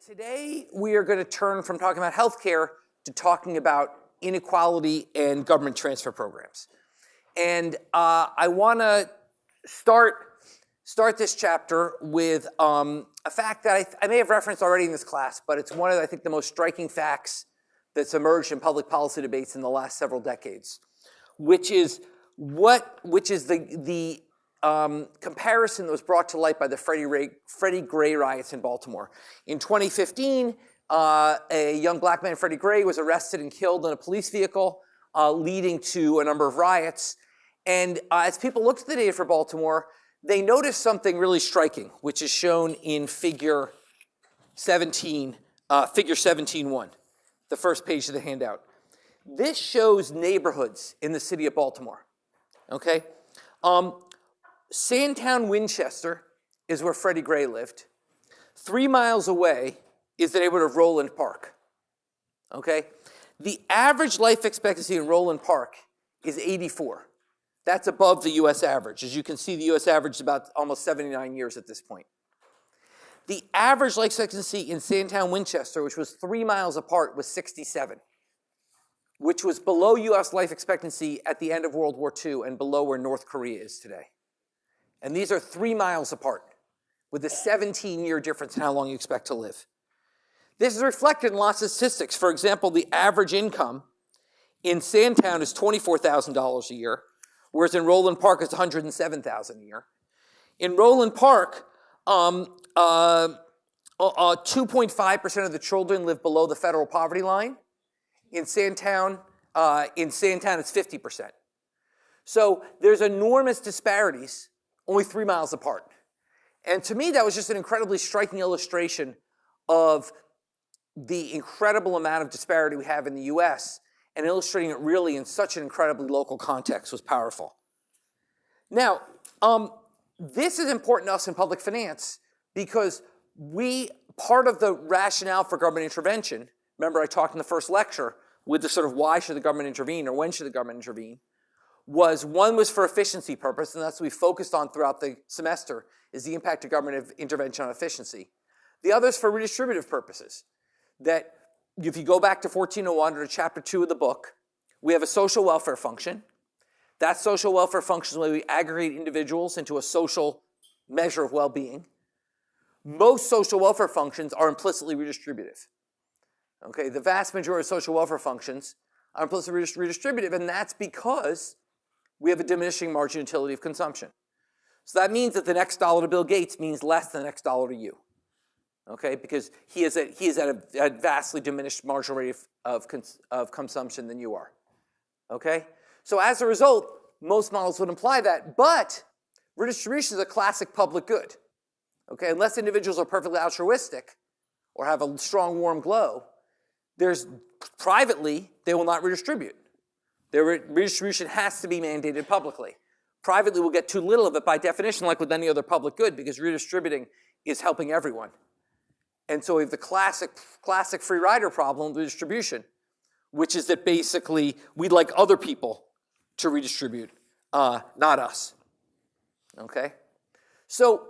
Today, we are going to turn from talking about healthcare to talking about inequality and government transfer programs. And I want to start this chapter with a fact that I may have referenced already in this class, but it's one of, I think, the most striking facts that's emerged in public policy debates in the last several decades, which is the comparison that was brought to light by the Freddie Gray riots in Baltimore. In 2015, a young black man, Freddie Gray, was arrested and killed in a police vehicle, leading to a number of riots. And as people looked at the data for Baltimore, they noticed something really striking, which is shown in figure 17.1, the first page of the handout. This shows neighborhoods in the city of Baltimore, okay? Sandtown, Winchester is where Freddie Gray lived. 3 miles away is the neighborhood of Roland Park, okay? The average life expectancy in Roland Park is 84. That's above the US average. As you can see, the US average is about almost 79 years at this point. The average life expectancy in Sandtown, Winchester, which was 3 miles apart, was 67, which was below US life expectancy at the end of World War II and below where North Korea is today. And these are 3 miles apart, with a 17-year difference in how long you expect to live. This is reflected in lots of statistics. For example, the average income in Sandtown is $24,000 a year, whereas in Roland Park it's $107,000 a year. In Roland Park, 2.5% of the children live below the federal poverty line. In Sandtown, it's 50%. So there's enormous disparities, only 3 miles apart. And to me, that was just an incredibly striking illustration of the incredible amount of disparity we have in the US, and illustrating it really in such an incredibly local context was powerful. Now, this is important to us in public finance because part of the rationale for government intervention, remember I talked in the first lecture with the sort of why should the government intervene or when should the government intervene, one was for efficiency purpose, and that's what we focused on throughout the semester, is the impact of government intervention on efficiency. The other is for redistributive purposes, that if you go back to 1401 or to chapter 2 of the book, we have a social welfare function. That social welfare function is where we aggregate individuals into a social measure of well-being. Most social welfare functions are implicitly redistributive. Okay, the vast majority of social welfare functions are implicitly redistributive, and that's because we have a diminishing margin utility of consumption. So that means that the next dollar to Bill Gates means less than the next dollar to you. Okay, because he is at a vastly diminished marginal rate of consumption than you are. Okay? So as a result, most models would imply that, but redistribution is a classic public good. Okay, unless individuals are perfectly altruistic or have a strong warm glow, privately, they will not redistribute. Their redistribution has to be mandated publicly. Privately, we'll get too little of it by definition, like with any other public good, because redistributing is helping everyone. And so we have the classic free rider problem with redistribution, which is that basically we'd like other people to redistribute, not us. Okay? So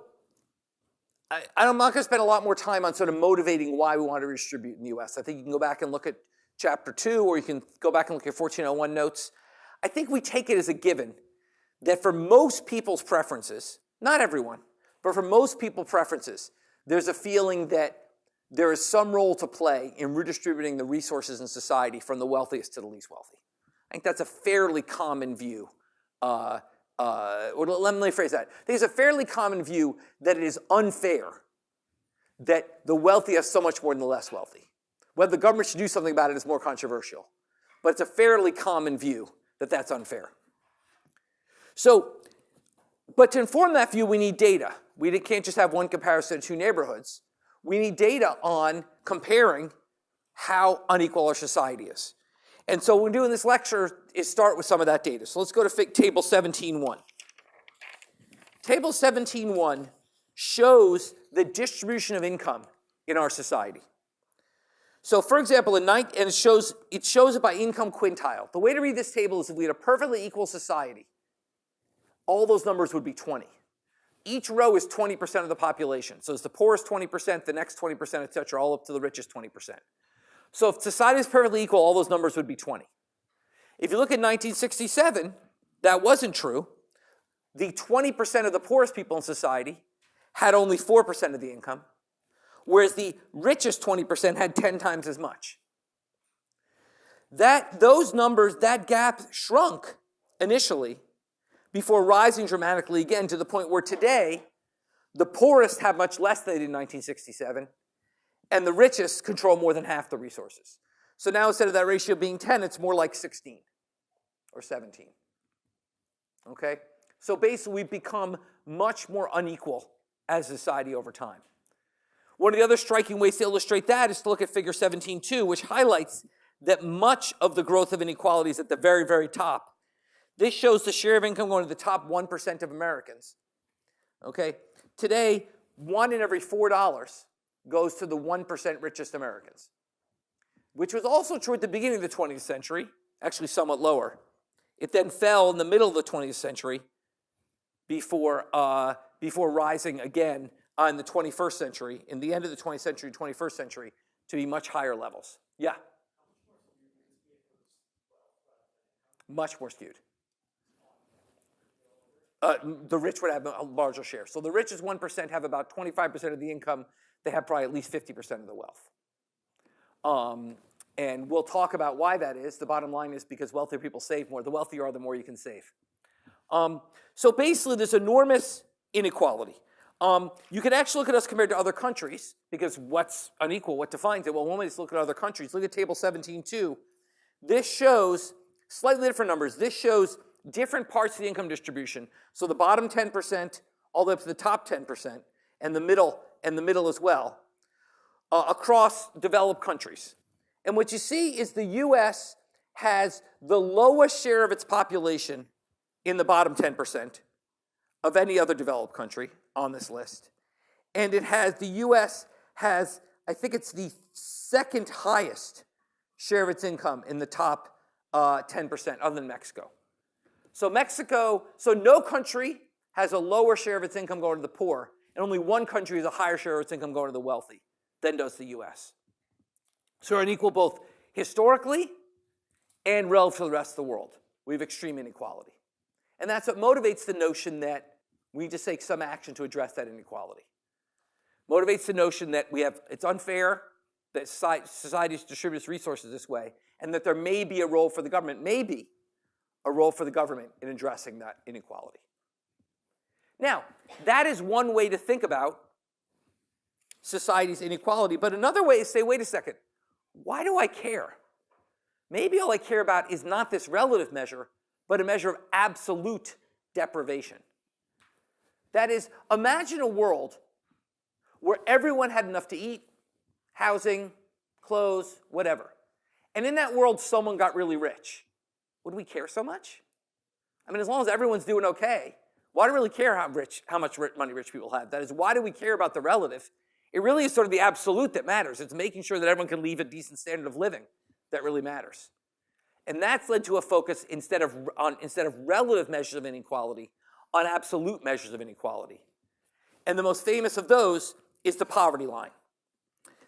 I'm not going to spend a lot more time on sort of motivating why we want to redistribute in the US. I think you can go back and look at chapter 2, or you can go back and look at 1401 notes. I think we take it as a given that for most people's preferences, not everyone, but for most people's preferences, there's a feeling that there is some role to play in redistributing the resources in society from the wealthiest to the least wealthy. I think that's a fairly common view. Or let me phrase that. I think it's a fairly common view that it is unfair that the wealthy have so much more than the less wealthy. Whether the government should do something about it is more controversial. But it's a fairly common view that that's unfair. So, but to inform that view, we need data. We can't just have one comparison of two neighborhoods. We need data on comparing how unequal our society is. And so what we're doing in this lecture is start with some of that data. So let's go to table 17.1. Table 17.1 shows the distribution of income in our society. So for example, it shows it by income quintile. The way to read this table is if we had a perfectly equal society, all those numbers would be 20. Each row is 20% of the population. So it's the poorest 20%, the next 20%, et cetera, all up to the richest 20%. So if society is perfectly equal, all those numbers would be 20. If you look at 1967, that wasn't true. The 20% of the poorest people in society had only 4% of the income, whereas the richest 20% had 10 times as much. Those numbers, that gap shrunk initially before rising dramatically again to the point where today the poorest have much less than they did in 1967, and the richest control more than half the resources. So now instead of that ratio being 10, it's more like 16 or 17. Okay? So basically we've become much more unequal as a society over time. One of the other striking ways to illustrate that is to look at figure 17.2, which highlights that much of the growth of inequality is at the very, very top. This shows the share of income going to the top 1% of Americans. Okay? Today, 1 in every $4 goes to the 1% richest Americans, which was also true at the beginning of the 20th century, actually somewhat lower. It then fell in the middle of the 20th century before rising again in the 21st century, in the end of the 20th century, 21st century, to be much higher levels. Yeah? Much more skewed. The rich would have a larger share. So the richest 1% have about 25% of the income. They have probably at least 50% of the wealth. And we'll talk about why that is. The bottom line is because wealthier people save more. The wealthier you are, the more you can save. So basically, there's enormous inequality. You can actually look at us compared to other countries, because what's unequal, what defines it? Well, one way is to look at other countries. Look at table 17.2. This shows slightly different numbers. This shows different parts of the income distribution. So the bottom 10%, all the way up to the top 10%, and the middle as well, across developed countries. And what you see is the U.S. has the lowest share of its population in the bottom 10% of any other developed country on this list. And the U.S. has, I think it's the second highest share of its income in the top 10%, other than Mexico. So no country has a lower share of its income going to the poor, and only one country has a higher share of its income going to the wealthy than does the U.S. So we're unequal both historically and relative to the rest of the world. We have extreme inequality. And that's what motivates the notion that we need to take some action to address that inequality. Motivates the notion that it's unfair that society distributes resources this way, and that there may be a role for the government, in addressing that inequality. Now, that is one way to think about society's inequality, but another way is to say, wait a second, why do I care? Maybe all I care about is not this relative measure, but a measure of absolute deprivation. That is, imagine a world where everyone had enough to eat, housing, clothes, whatever. And in that world, someone got really rich. Would we care so much? I mean, as long as everyone's doing okay, why do we really care how much money rich people have? That is, why do we care about the relative? It really is sort of the absolute that matters. It's making sure that everyone can leave a decent standard of living that really matters. And that's led to a focus, instead of relative measures of inequality, on absolute measures of inequality. And the most famous of those is the poverty line.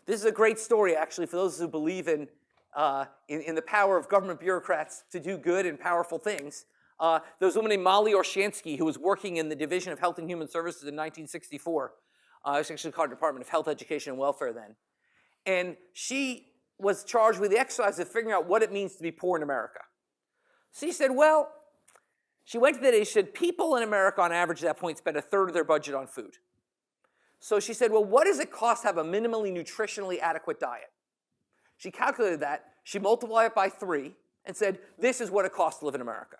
This is a great story, actually, for those who believe in the power of government bureaucrats to do good and powerful things. There was a woman named Molly Orshansky who was working in the Division of Health and Human Services in 1964. It was actually called Department of Health, Education, and Welfare then. And she was charged with the exercise of figuring out what it means to be poor in America. So she said, well, she went to that age, she said, people in America on average at that point spend a third of their budget on food. So she said, well, what does it cost to have a minimally nutritionally adequate diet? She calculated that, she multiplied it by 3, and said, this is what it costs to live in America.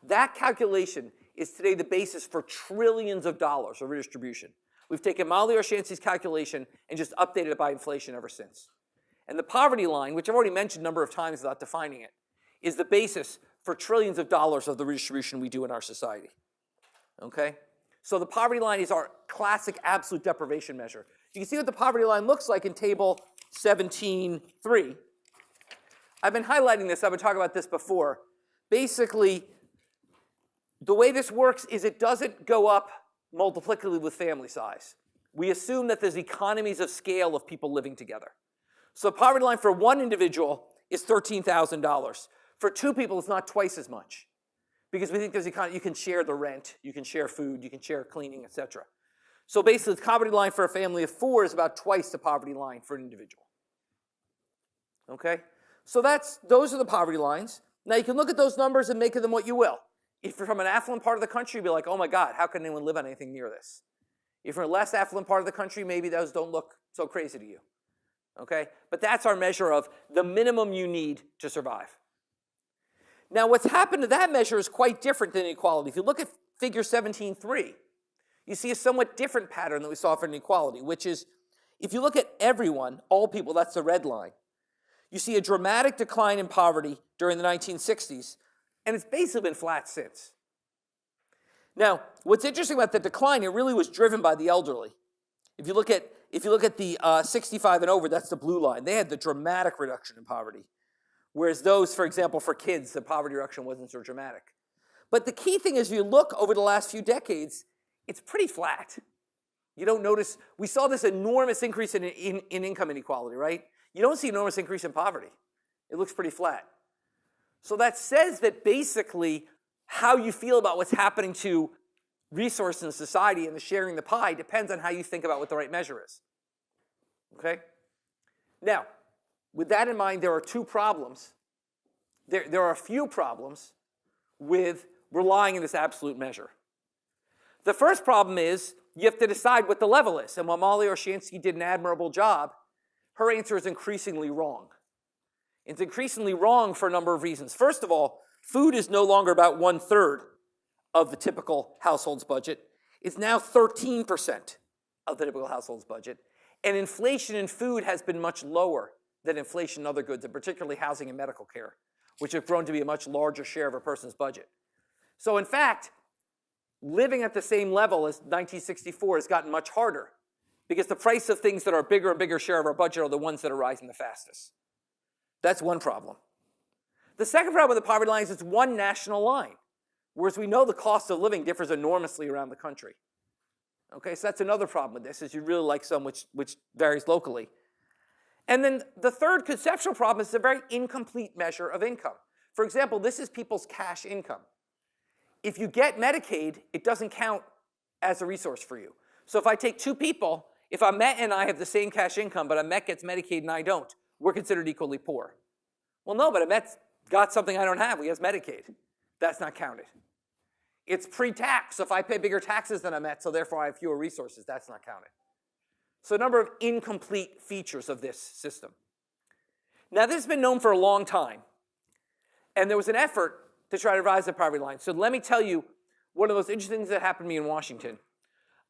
That calculation is today the basis for trillions of dollars of redistribution. We've taken Molly Orshansky's calculation and just updated it by inflation ever since. And the poverty line, which I've already mentioned a number of times without defining it, is the basis for trillions of dollars of the redistribution we do in our society. Okay? So the poverty line is our classic absolute deprivation measure. You can see what the poverty line looks like in table 17.3. I've been highlighting this. I've been talking about this before. Basically, the way this works is it doesn't go up multiplicatively with family size. We assume that there's economies of scale of people living together. So the poverty line for one individual is $13,000. For two people, it's not twice as much. Because we think there's you can share the rent, you can share food, you can share cleaning, etc. So basically, the poverty line for a family of four is about twice the poverty line for an individual. Okay? So those are the poverty lines. Now you can look at those numbers and make of them what you will. If you're from an affluent part of the country, you'd be like, oh my God, how can anyone live on anything near this? If you're in a less affluent part of the country, maybe those don't look so crazy to you. Okay? But that's our measure of the minimum you need to survive. Now what's happened to that measure is quite different than inequality. If you look at figure 17.3, you see a somewhat different pattern that we saw for inequality, which is if you look at everyone, all people, that's the red line, you see a dramatic decline in poverty during the 1960s, and it's basically been flat since. Now, what's interesting about the decline, it really was driven by the elderly. If you look at the 65 and over, that's the blue line. They had the dramatic reduction in poverty. Whereas those, for example, for kids, the poverty reduction wasn't so dramatic. But the key thing is, if you look over the last few decades, it's pretty flat. You don't notice, we saw this enormous increase in income inequality, right? You don't see an enormous increase in poverty. It looks pretty flat. So that says that basically how you feel about what's happening to resources in society and the sharing the pie depends on how you think about what the right measure is. Okay? Now, with that in mind, there are two problems. There are a few problems with relying on this absolute measure. The first problem is you have to decide what the level is. And while Molly Orshansky did an admirable job, her answer is increasingly wrong. It's increasingly wrong for a number of reasons. First of all, food is no longer about 1/3 of the typical household's budget. It's now 13% of the typical household's budget. And inflation in food has been much lower than inflation in other goods, and particularly housing and medical care, which have grown to be a much larger share of a person's budget. So in fact, living at the same level as 1964 has gotten much harder because the price of things that are a bigger and bigger share of our budget are the ones that are rising the fastest. That's one problem. The second problem with the poverty line is it's one national line, whereas we know the cost of living differs enormously around the country. Okay, so that's another problem with this, is you really like some which varies locally. And then the third conceptual problem is a very incomplete measure of income. For example, this is people's cash income. If you get Medicaid, it doesn't count as a resource for you. So if I take two people, if Ahmet and I have the same cash income, but Ahmet gets Medicaid and I don't, we're considered equally poor. Well, no, but Ahmet's got something I don't have. He has Medicaid. That's not counted. It's pre-tax. So if I pay bigger taxes than Ahmet, so therefore I have fewer resources, that's not counted. So a number of incomplete features of this system. Now, this has been known for a long time. And there was an effort to try to revise the poverty line. So let me tell you one of the most interesting things that happened to me in Washington.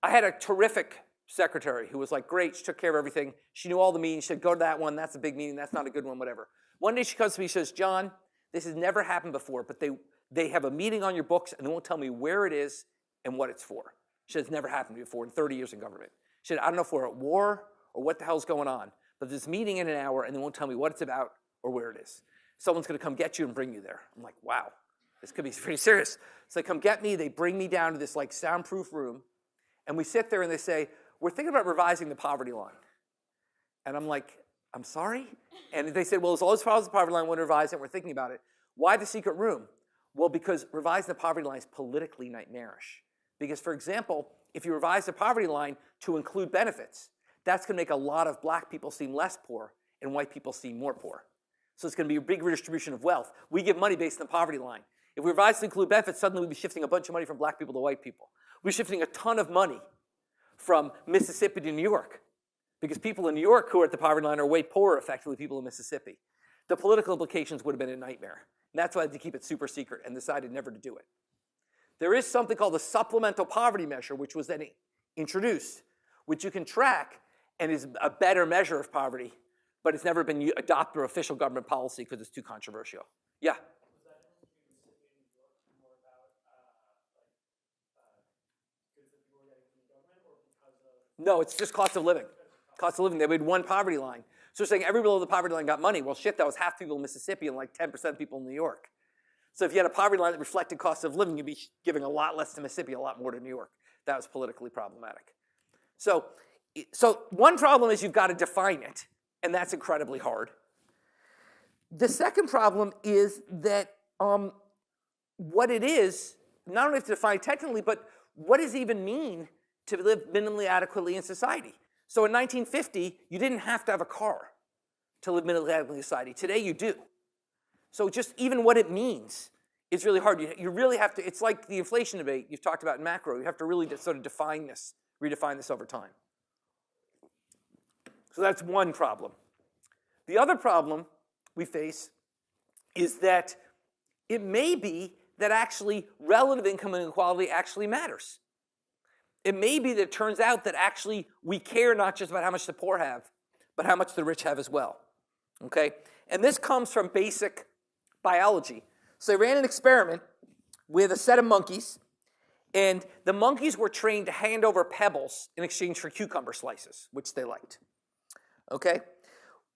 I had a terrific secretary who was like, great, she took care of everything. She knew all the meetings. She said, go to that one. That's a big meeting. That's not a good one, whatever. One day she comes to me, she says, John, this has never happened before, but they have a meeting on your books and they won't tell me where it is and what it's for. She said, it's never happened before in 30 years in government. She said, I don't know if we're at war or what the hell's going on, but there's this meeting in an hour and they won't tell me what it's about or where it is. Someone's going to come get you and bring you there. I'm like, wow, this could be pretty serious. So they come get me, they bring me down to this like soundproof room, and we sit there and they say, we're thinking about revising the poverty line. And I'm like, I'm sorry? And they said, well, there's all these problems with the poverty line, we want to revise it, we're thinking about it. Why the secret room? Well, because revising the poverty line is politically nightmarish. Because, for example, if you revise the poverty line to include benefits, that's going to make a lot of black people seem less poor and white people seem more poor. So it's going to be a big redistribution of wealth. We give money based on the poverty line. If we revise to include benefits, suddenly we'd be shifting a bunch of money from black people to white people. We're shifting a ton of money from Mississippi to New York, because people in New York who are at the poverty line are way poorer, effectively, people in Mississippi. The political implications would have been a nightmare. And that's why I had to keep it super secret and decided never to do it. There is something called the supplemental poverty measure, which was then introduced, which you can track and is a better measure of poverty, but it's never been adopted or official government policy because it's too controversial. Yeah? No, it's just cost of living. Cost of living. They had one poverty line. So they're saying every below the poverty line got money. Well, shit, that was half people in Mississippi and like 10% of people in New York. So if you had a poverty line that reflected cost of living, you'd be giving a lot less to Mississippi, a lot more to New York. that was politically problematic. So one problem is you've got to define it, and that's incredibly hard. The second problem is that what it is, not only have to define it technically, but what does it even mean to live minimally adequately in society? So in 1950, you didn't have to have a car to live minimally adequately in society. Today you do. So just even what it means is really hard. You really have to, it's like the inflation debate you've talked about in macro. You have to really sort of define this, redefine this over time. So that's one problem. The other problem we face is that it may be that actually relative income inequality actually matters. It may be that it turns out that actually we care not just about how much the poor have, but how much the rich have as well. Okay? And this comes from basic biology. So they ran an experiment with a set of monkeys, and the monkeys were trained to hand over pebbles in exchange for cucumber slices, which they liked. Okay?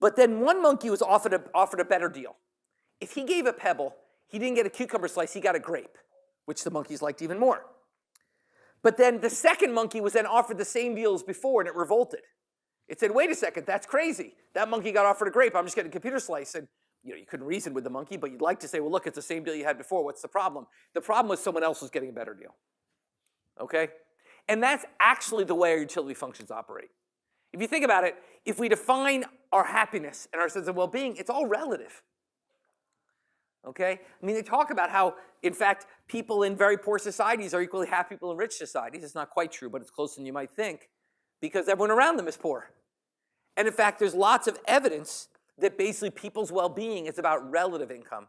But then one monkey was offered a better deal. If he gave a pebble, he didn't get a cucumber slice, he got a grape, which the monkeys liked even more. But then the second monkey was then offered the same deal as before, and it revolted. It said, wait a second, that's crazy. That monkey got offered a grape, I'm just getting a computer slice. And you couldn't reason with the monkey, but you'd like to say, well, look, it's the same deal you had before. What's the problem? The problem was someone else was getting a better deal. Okay? And that's actually the way our utility functions operate. If you think about it, if we define our happiness and our sense of well-being, it's all relative. Okay? I mean, they talk about how, in fact, people in very poor societies are equally happy people in rich societies. It's not quite true, but it's closer than you might think, because everyone around them is poor. And in fact, there's lots of evidence that basically people's well-being is about relative income,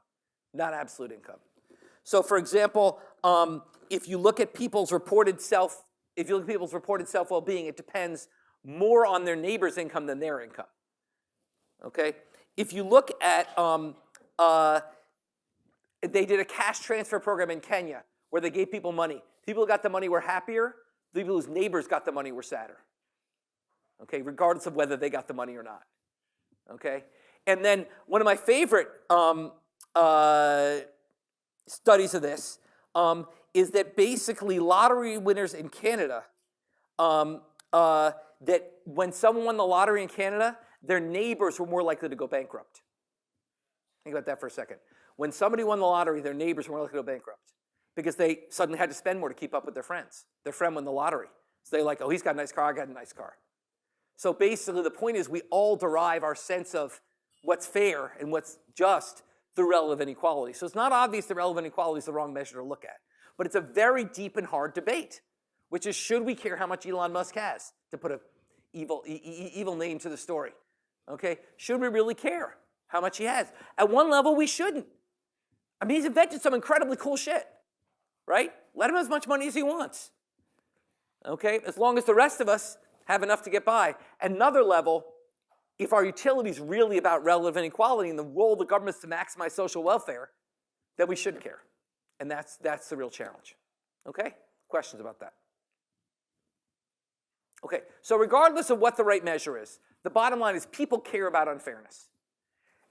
not absolute income. So for example, if you look at people's reported self-well-being, it depends more on their neighbor's income than their income. Okay? If you look at, they did a cash transfer program in Kenya where they gave people money. People who got the money were happier. The people whose neighbors got the money were sadder. Okay? Regardless of whether they got the money or not. Okay? And then one of my favorite studies of this is that basically lottery winners in Canada, that when someone won the lottery in Canada, their neighbors were more likely to go bankrupt. Think about that for a second. When somebody won the lottery, their neighbors were more likely to go bankrupt because they suddenly had to spend more to keep up with their friends. Their friend won the lottery. So they're like, oh, he's got a nice car, I got a nice car. So basically the point is we all derive our sense of what's fair and what's just through relative inequality. So it's not obvious that relative inequality is the wrong measure to look at. But it's a very deep and hard debate, which is should we care how much Elon Musk has, to put an evil name to the story. Okay? Should we really care how much he has? At one level, we shouldn't. I mean, he's invented some incredibly cool shit, right? Let him have as much money as he wants. Okay? As long as the rest of us have enough to get by. Another level, if our utility is really about relative inequality and the role of the government is to maximize social welfare, then we should care. And that's the real challenge. Okay? Questions about that? Okay, so regardless of what the right measure is, the bottom line is people care about unfairness.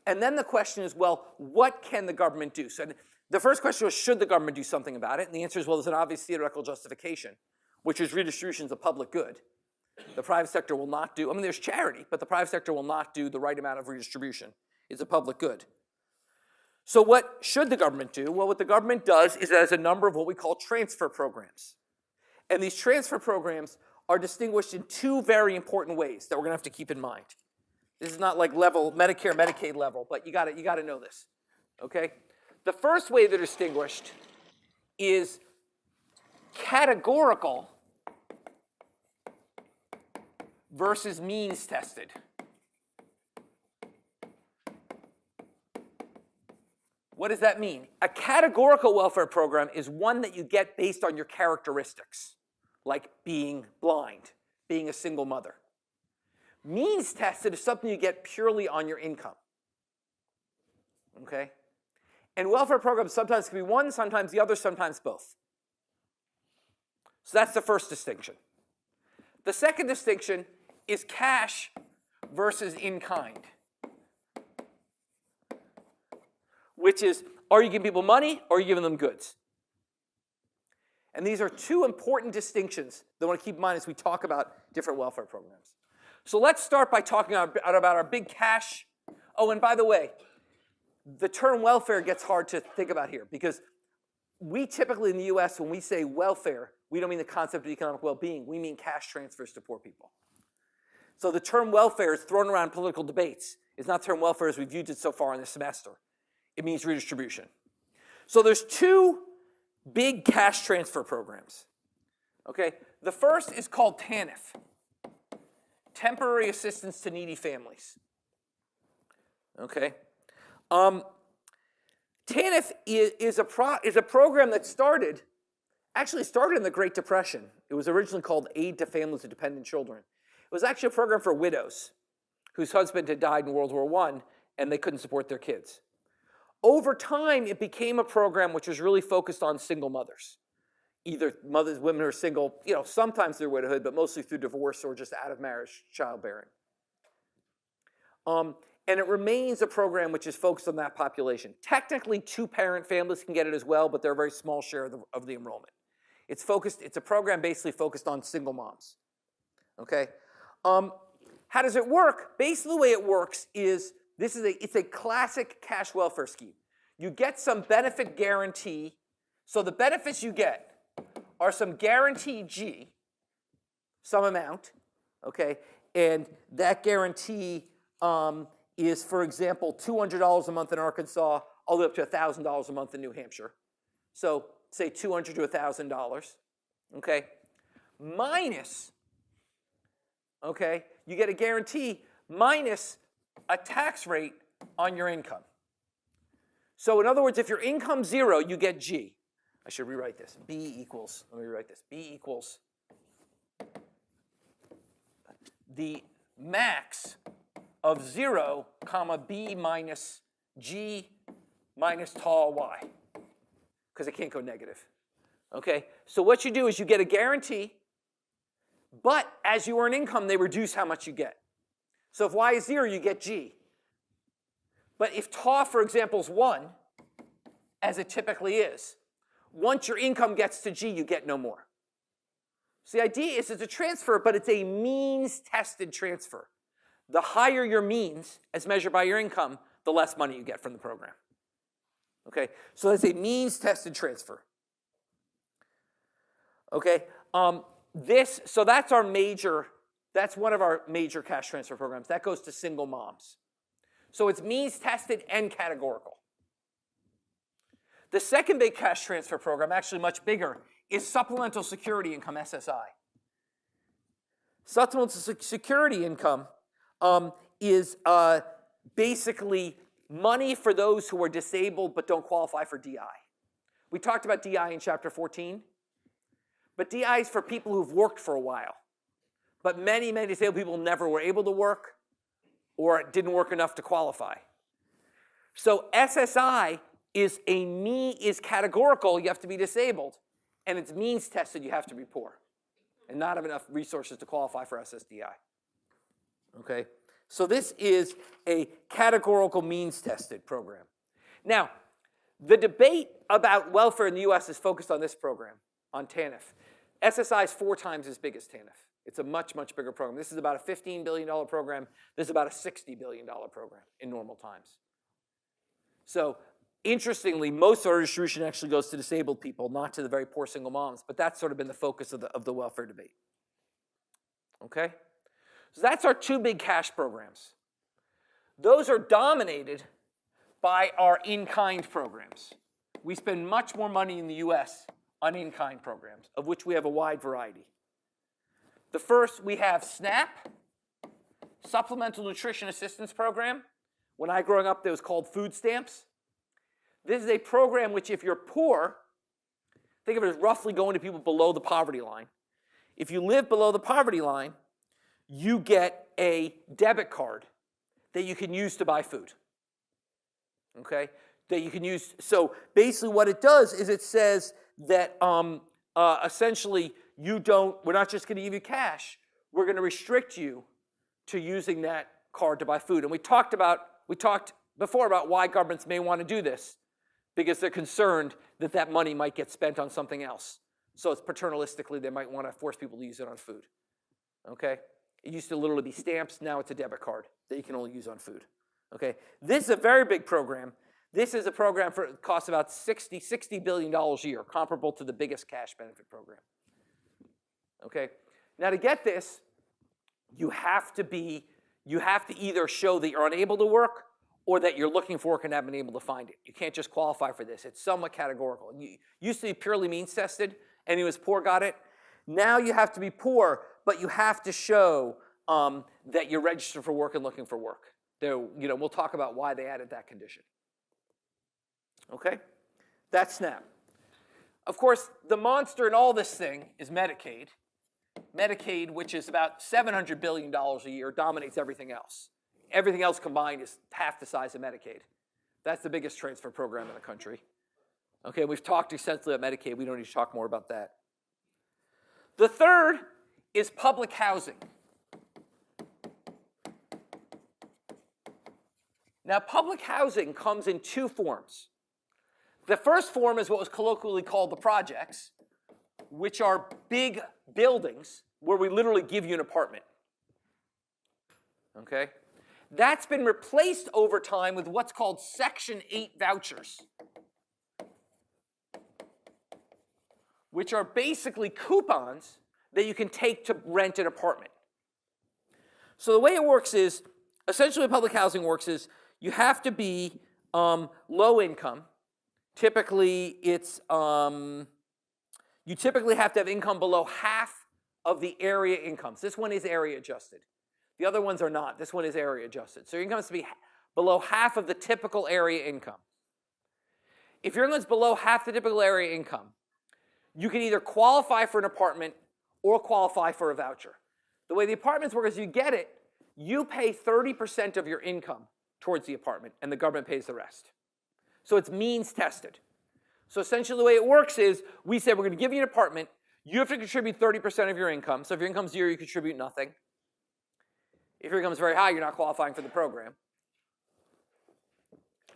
And then the question is, well, what can the government do? So the first question was, should the government do something about it? And the answer is, well, there's an obvious theoretical justification, which is redistribution is a public good. The private sector will not do, I mean, there's charity, but the private sector will not do the right amount of redistribution. It's a public good. So what should the government do? Well, what the government does is it has a number of what we call transfer programs. And these transfer programs are distinguished in two very important ways that we're going to have to keep in mind. This is not like level, Medicare, Medicaid level, but you got to know this, okay? The first way they're distinguished is categorical versus means tested. What does that mean? A categorical welfare program is one that you get based on your characteristics, like being blind, being a single mother. Means tested is something you get purely on your income. Okay? And welfare programs sometimes can be one, sometimes the other, sometimes both. So that's the first distinction. The second distinction is cash versus in kind. Which is, are you giving people money or are you giving them goods? And these are two important distinctions that I want to keep in mind as we talk about different welfare programs. So let's start by talking about our big cash. Oh, and by the way, the term welfare gets hard to think about here because we typically in the US, when we say welfare, we don't mean the concept of economic well-being. We mean cash transfers to poor people. So the term welfare is thrown around in political debates. It's not the term welfare as we've used it so far in this semester. It means redistribution. So there's two big cash transfer programs. Okay, the first is called TANF, Temporary Assistance to Needy Families. Okay, TANF is a program that actually started in the Great Depression. It was originally called Aid to Families of Dependent Children. It was actually a program for widows whose husband had died in World War I and they couldn't support their kids. Over time, it became a program which was really focused on single mothers. Either women who are single, sometimes through widowhood, but mostly through divorce or just out of marriage, childbearing. And it remains a program which is focused on that population. Technically, two-parent families can get it as well, but they're a very small share of the enrollment. It's a program basically focused on single moms. Okay? How does it work? Basically, the way it works is it's a classic cash welfare scheme. You get some benefit guarantee. So the benefits you get are some guaranteed G, some amount, okay? And that guarantee is, for example, $200 a month in Arkansas, all the way up to $1,000 a month in New Hampshire. So say $200 to $1,000, okay? Minus, okay, you get a guarantee minus a tax rate on your income. So in other words, if your income's 0, you get G. I should rewrite this. B equals, let me rewrite this. B equals the max of 0, comma, B minus G minus tall Y, because it can't go negative. Okay, so what you do is you get a guarantee, but as you earn income, they reduce how much you get. So if Y is 0, you get G. But if tau, for example, is 1, as it typically is, once your income gets to G, you get no more. So the idea is it's a transfer, but it's a means-tested transfer. The higher your means, as measured by your income, the less money you get from the program. Okay, so that's a means-tested transfer. Okay, so that's one of our major cash transfer programs. That goes to single moms. So it's means-tested and categorical. The second big cash transfer program, actually much bigger, is Supplemental Security Income, SSI. Supplemental Security Income is basically money for those who are disabled but don't qualify for DI. We talked about DI in chapter 14, but DI is for people who've worked for a while. But many, many disabled people never were able to work or didn't work enough to qualify. So SSI is categorical, you have to be disabled, and it's means tested, you have to be poor and not have enough resources to qualify for SSDI. Okay, so this is a categorical means tested program. Now, the debate about welfare in the US is focused on this program, on TANF. SSI is 4 times as big as TANF. It's a much, much bigger program. This is about a $15 billion program. This is about a $60 billion program in normal times. So interestingly, most of our distribution actually goes to disabled people, not to the very poor single moms, but that's sort of been the focus of the welfare debate. Okay? So that's our 2 big cash programs. Those are dominated by our in-kind programs. We spend much more money in the US on in-kind programs, of which we have a wide variety. The first, we have SNAP, Supplemental Nutrition Assistance Program. When I growing up, it was called food stamps. This is a program which, if you're poor, think of it as roughly going to people below the poverty line. If you live below the poverty line, you get a debit card that you can use to buy food. Okay? That you can use. So basically what it does is it says that essentially we're not just going to give you cash, we're going to restrict you to using that card to buy food. And we talked before about why governments may want to do this, because they're concerned that that money might get spent on something else. So it's paternalistically, they might want to force people to use it on food. Okay? It used to literally be stamps. Now it's a debit card that you can only use on food. Okay? This is a very big program. This is a program for it costs about $60 billion a year, comparable to the biggest cash benefit program. Okay? Now to get this, you have to either show that you're unable to work or that you're looking for work and haven't been able to find it. You can't just qualify for this. It's somewhat categorical. You used to be purely means tested. Anyone who's poor got it. Now you have to be poor, but you have to show that you're registered for work and looking for work. We'll talk about why they added that condition. Okay? That's SNAP. Of course, the monster in all this thing is Medicaid. Medicaid, which is about $700 billion a year, dominates everything else. Everything else combined is half the size of Medicaid. That's the biggest transfer program in the country. Okay, we've talked extensively about Medicaid. We don't need to talk more about that. The third is public housing. Now, public housing comes in two forms. The first form is what was colloquially called the projects, which are big buildings where we literally give you an apartment. Okay? That's been replaced over time with what's called Section 8 vouchers, which are basically coupons that you can take to rent an apartment. So the way it works is, essentially what public housing works is, you have to be low income. Typically, you typically have to have income below half of the area incomes. This one is area adjusted. The other ones are not. This one is area adjusted. So your income has to be below half of the typical area income. If your income is below half the typical area income, you can either qualify for an apartment or qualify for a voucher. The way the apartments work is you get it, you pay 30% of your income towards the apartment, and the government pays the rest. So it's means tested. So essentially the way it works is we say we're going to give you an apartment. You have to contribute 30% of your income. So if your income is 0, you contribute nothing. If your income is very high, you're not qualifying for the program.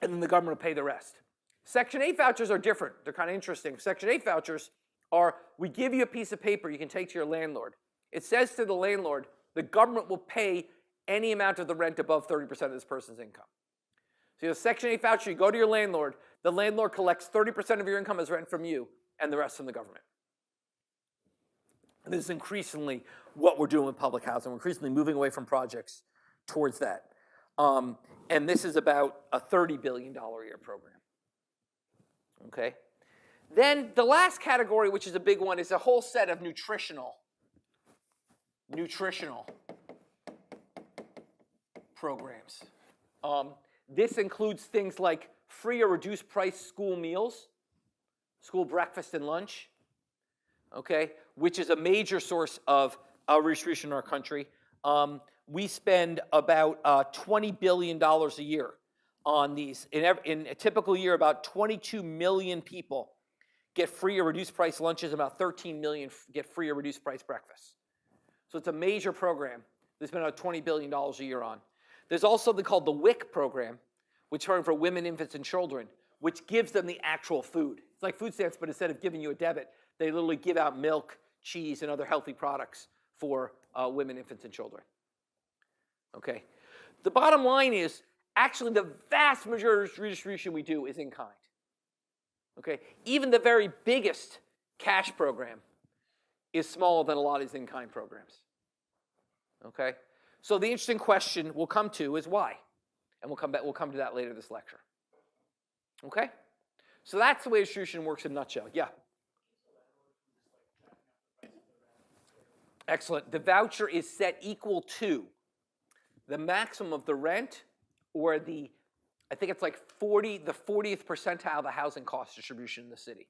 And then the government will pay the rest. Section 8 vouchers are different. They're kind of interesting. Section 8 vouchers are, we give you a piece of paper you can take to your landlord. It says to the landlord, the government will pay any amount of the rent above 30% of this person's income. So you have a Section 8 voucher, you go to your landlord, the landlord collects 30% of your income as rent from you, and the rest from the government. And this is increasingly what we're doing with public housing. We're increasingly moving away from projects towards that. And this is about a $30 billion a year program. Okay? Then the last category, which is a big one, is a whole set of nutritional programs. This includes things like free or reduced price school meals, school breakfast and lunch, okay, which is a major source of redistribution in our country. We spend about $20 billion a year on these. In a typical year, about 22 million people get free or reduced price lunches, about 13 million get free or reduced price breakfasts. So it's a major program. They spend about $20 billion a year on. There's also something called the WIC program, which is for women, infants, and children, which gives them the actual food. It's like food stamps, but instead of giving you a debit, they literally give out milk, cheese, and other healthy products for women, infants, and children. Okay. The bottom line is, actually, the vast majority of redistribution we do is in kind. Okay. Even the very biggest cash program is smaller than a lot of these in-kind programs. Okay. So the interesting question we'll come to is why, and we'll come to that later this lecture. Okay. So that's the way distribution works in a nutshell. Yeah. Excellent. The voucher is set equal to the maximum of the rent or I think it's like the 40th percentile of the housing cost distribution in the city.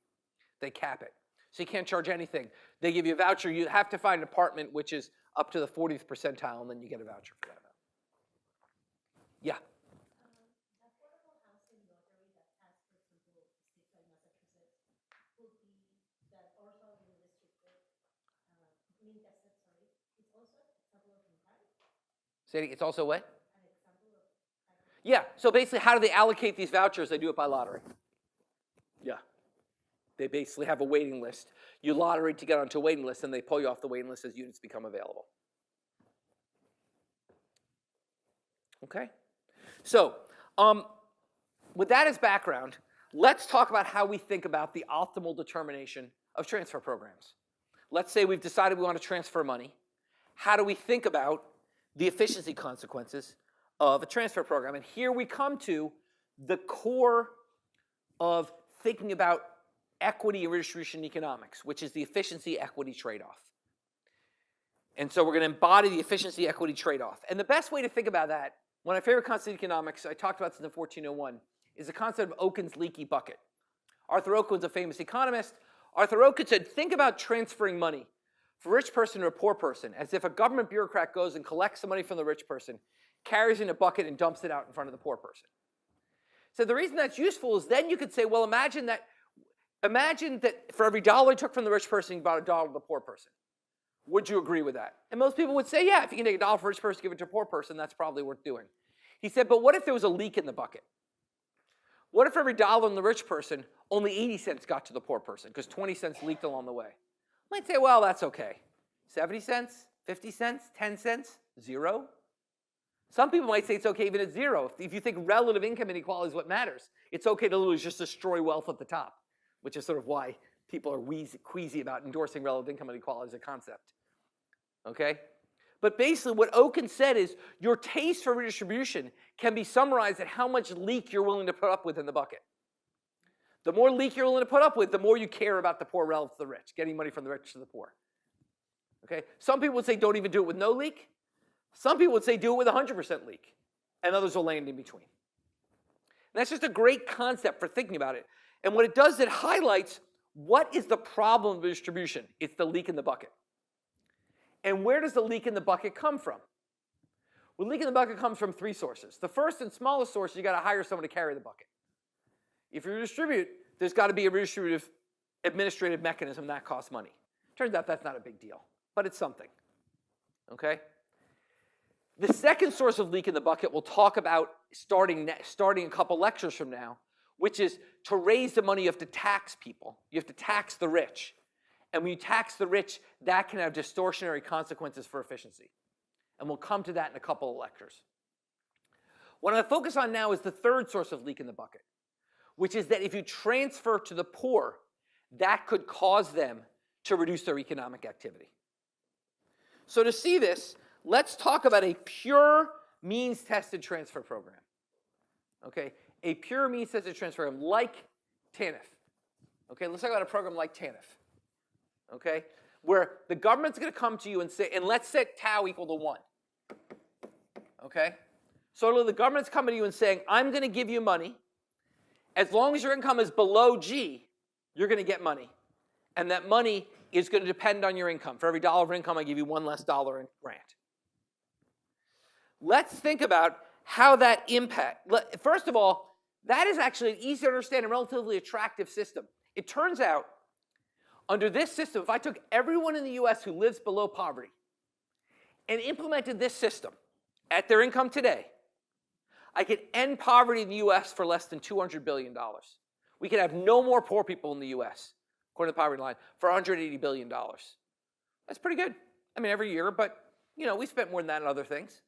They cap it. So you can't charge anything. They give you a voucher. You have to find an apartment which is up to the 40th percentile, and then you get a voucher for that. Yeah? Affordable housing lottery that has, for example, states like Massachusetts, would be that also being restricted, being tested, sorry. It's also an example of in-kind. Say it, it's also what? An example of in-kind. Yeah, so basically how do they allocate these vouchers? They do it by lottery. Yeah. They basically have a waiting list. You lottery to get onto a waiting list, and they pull you off the waiting list as units become available. Okay? So, with that as background, let's talk about how we think about the optimal determination of transfer programs. Let's say we've decided we want to transfer money. How do we think about the efficiency consequences of a transfer program? And here we come to the core of thinking about equity and redistribution economics, which is the efficiency-equity trade-off. And so we're going to embody the efficiency-equity trade-off. And the best way to think about that, one of my favorite concepts in economics, I talked about this in 1401, is the concept of Okun's leaky bucket. Arthur Okun's a famous economist. Arthur Okun said, think about transferring money from a rich person to a poor person as if a government bureaucrat goes and collects the money from the rich person, carries it in a bucket, and dumps it out in front of the poor person. So the reason that's useful is then you could say, well, imagine that for every dollar you took from the rich person, you bought $1 to the poor person. Would you agree with that? And most people would say, yeah, if you can take $1 from a rich person, give it to a poor person, that's probably worth doing. He said, but what if there was a leak in the bucket? What if for every dollar from the rich person, only 80 cents got to the poor person because 20 cents leaked along the way? You might say, well, that's okay. 70 cents, 50 cents, 10 cents, 0? Some people might say it's okay even at 0. If you think relative income inequality is what matters, it's okay to literally just destroy wealth at the top, which is sort of why people are queasy about endorsing relative income inequality as a concept. Okay? But basically what Okun said is your taste for redistribution can be summarized at how much leak you're willing to put up with in the bucket. The more leak you're willing to put up with, the more you care about the poor relative to the rich, getting money from the rich to the poor. Okay? Some people would say don't even do it with no leak. Some people would say do it with 100% leak. And others will land in between. And that's just a great concept for thinking about it. And what it does is it highlights what is the problem of redistribution. It's the leak in the bucket. And where does the leak in the bucket come from? Well, the leak in the bucket comes from 3 sources. The first and smallest source, you got to hire someone to carry the bucket. If you redistribute, there's got to be a redistributive administrative mechanism that costs money. Turns out that's not a big deal, but it's something. Okay? The second source of leak in the bucket we'll talk about starting a couple lectures from now, which is to raise the money you have to tax people. You have to tax the rich. And when you tax the rich, that can have distortionary consequences for efficiency. And we'll come to that in a couple of lectures. What I'm going to focus on now is the third source of leak in the bucket, which is that if you transfer to the poor, that could cause them to reduce their economic activity. So to see this, let's talk about a pure means-tested transfer program. Okay, a pure means-tested transfer program like TANF. Okay, let's talk about a program like TANF. Okay, where the government's going to come to you and say, and let's set tau equal to 1. Okay, so the government's coming to you and saying, I'm going to give you money. As long as your income is below G, you're going to get money. And that money is going to depend on your income. For every dollar of income, I give you $1 less in grant. Let's think about how that impacts. First of all, that is actually an easy to understand and relatively attractive system. It turns out, under this system, if I took everyone in the US who lives below poverty and implemented this system at their income today, I could end poverty in the US for less than $200 billion. We could have no more poor people in the US, according to the poverty line, for $180 billion. That's pretty good. I mean, every year, but, you know, we spent more than that on other things.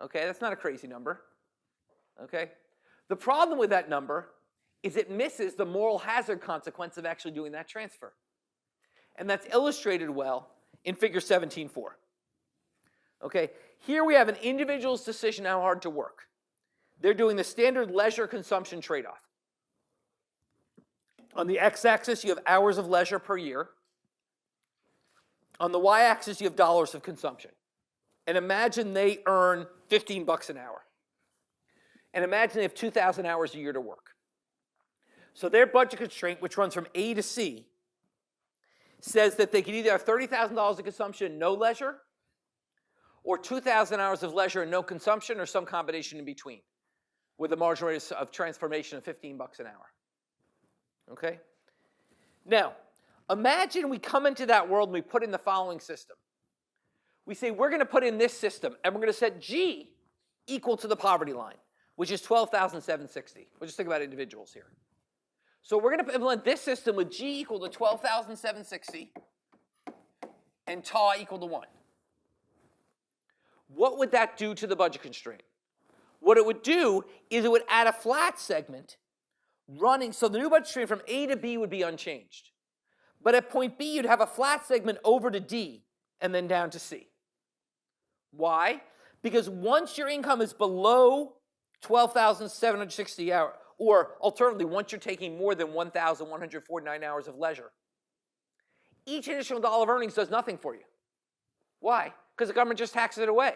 Okay, that's not a crazy number. Okay? The problem with that number is it misses the moral hazard consequence of actually doing that transfer. And that's illustrated well in figure 17.4. Okay, here we have an individual's decision how hard to work. They're doing the standard leisure consumption trade-off. On the x-axis, you have hours of leisure per year. On the y-axis, you have dollars of consumption. And imagine they earn $15 an hour. And imagine they have 2,000 hours a year to work. So their budget constraint, which runs from A to C, says that they can either have $30,000 of consumption, no leisure, or 2,000 hours of leisure and no consumption, or some combination in between, with a marginal rate of transformation of $15 an hour. Okay? Now, imagine we come into that world and we put in the following system. We say we're going to put in this system, and we're going to set G equal to the poverty line, which is $12,760. We'll just think about individuals here. So we're going to implement this system with G equal to 12,760 and tau equal to 1. What would that do to the budget constraint? What it would do is it would add a flat segment running, so the new budget constraint from A to B would be unchanged. But at point B, you'd have a flat segment over to D and then down to C. Why? Because once your income is below 12,760 hours, or alternatively, once you're taking more than 1,149 hours of leisure, each additional dollar of earnings does nothing for you. Why? Because the government just taxes it away.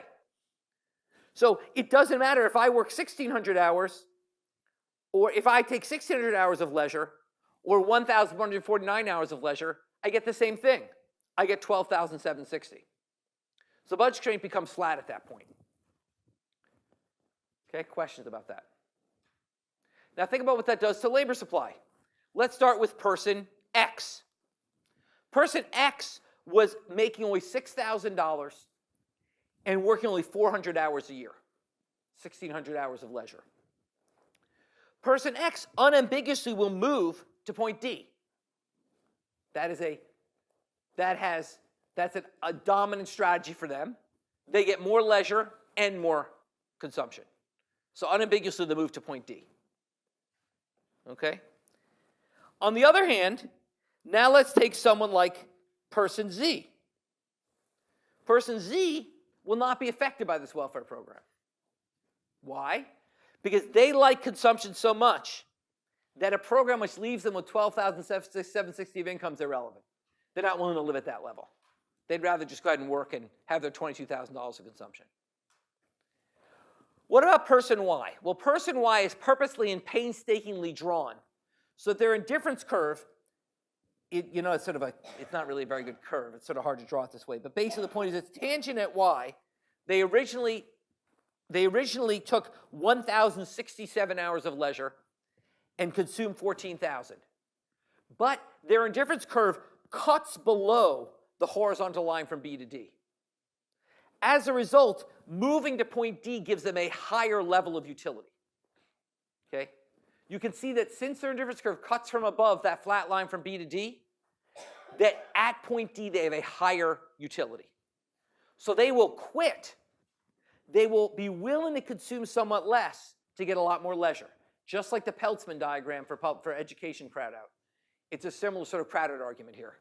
So it doesn't matter if I work 1,600 hours, or if I take 1,600 hours of leisure, or 1,149 hours of leisure, I get the same thing. I get 12,760. So budget constraint becomes flat at that point. Okay, questions about that? Now think about what that does to labor supply. Let's start with person X. Person X was making only $6,000 and working only 400 hours a year, 1,600 hours of leisure. Person X unambiguously will move to point D. That's a dominant strategy for them. They get more leisure and more consumption. So unambiguously, they move to point D. Okay? On the other hand, now let's take someone like person Z. Person Z will not be affected by this welfare program. Why? Because they like consumption so much that a program which leaves them with 12,760 of income is irrelevant. They're not willing to live at that level. They'd rather just go ahead and work and have their $22,000 of consumption. What about person Y? Well, person Y is purposely and painstakingly drawn so that their indifference curve, it's not really a very good curve. It's sort of hard to draw it this way. But basically the point is it's tangent at Y. They originally took 1,067 hours of leisure and consumed 14,000. But their indifference curve cuts below the horizontal line from B to D. As a result, moving to point D gives them a higher level of utility. Okay? You can see that since their indifference curve cuts from above that flat line from B to D, that at point D they have a higher utility. So they will quit. They will be willing to consume somewhat less to get a lot more leisure. Just like the Peltzman diagram for education crowd out. It's a similar sort of crowd out argument here.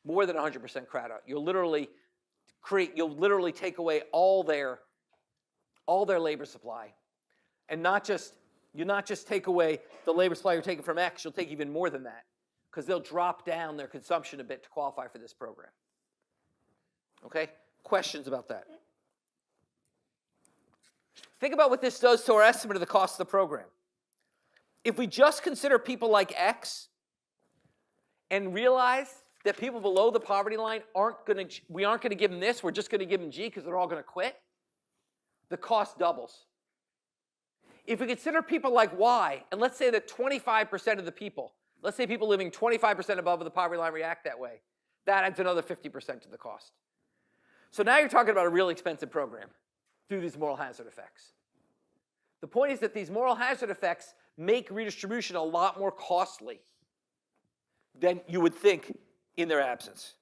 More than 100% crowd out. You'll literally take away all their labor supply. And you not just take away the labor supply you're taking from X, you'll take even more than that. Because they'll drop down their consumption a bit to qualify for this program. Okay? Questions about that? Think about what this does to our estimate of the cost of the program. If we just consider people like X and realize that people below the poverty line we aren't going to give them this, we're just going to give them G because they're all going to quit, the cost doubles. If we consider people like Y, and let's say that 25% of the people, let's say people living 25% above the poverty line react that way, that adds another 50% to the cost. So now you're talking about a really expensive program through these moral hazard effects. The point is that these moral hazard effects make redistribution a lot more costly than you would think in their absence.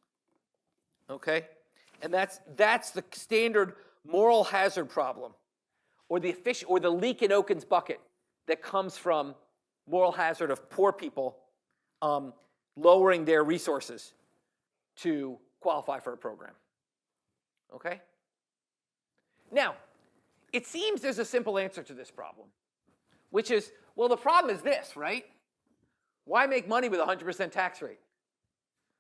Okay? And that's the standard moral hazard problem, or the leak in Okun's bucket that comes from moral hazard of poor people lowering their resources to qualify for a program. Okay? Now, it seems there's a simple answer to this problem, which is, well, the problem is this, right? Why make money with a 100% tax rate?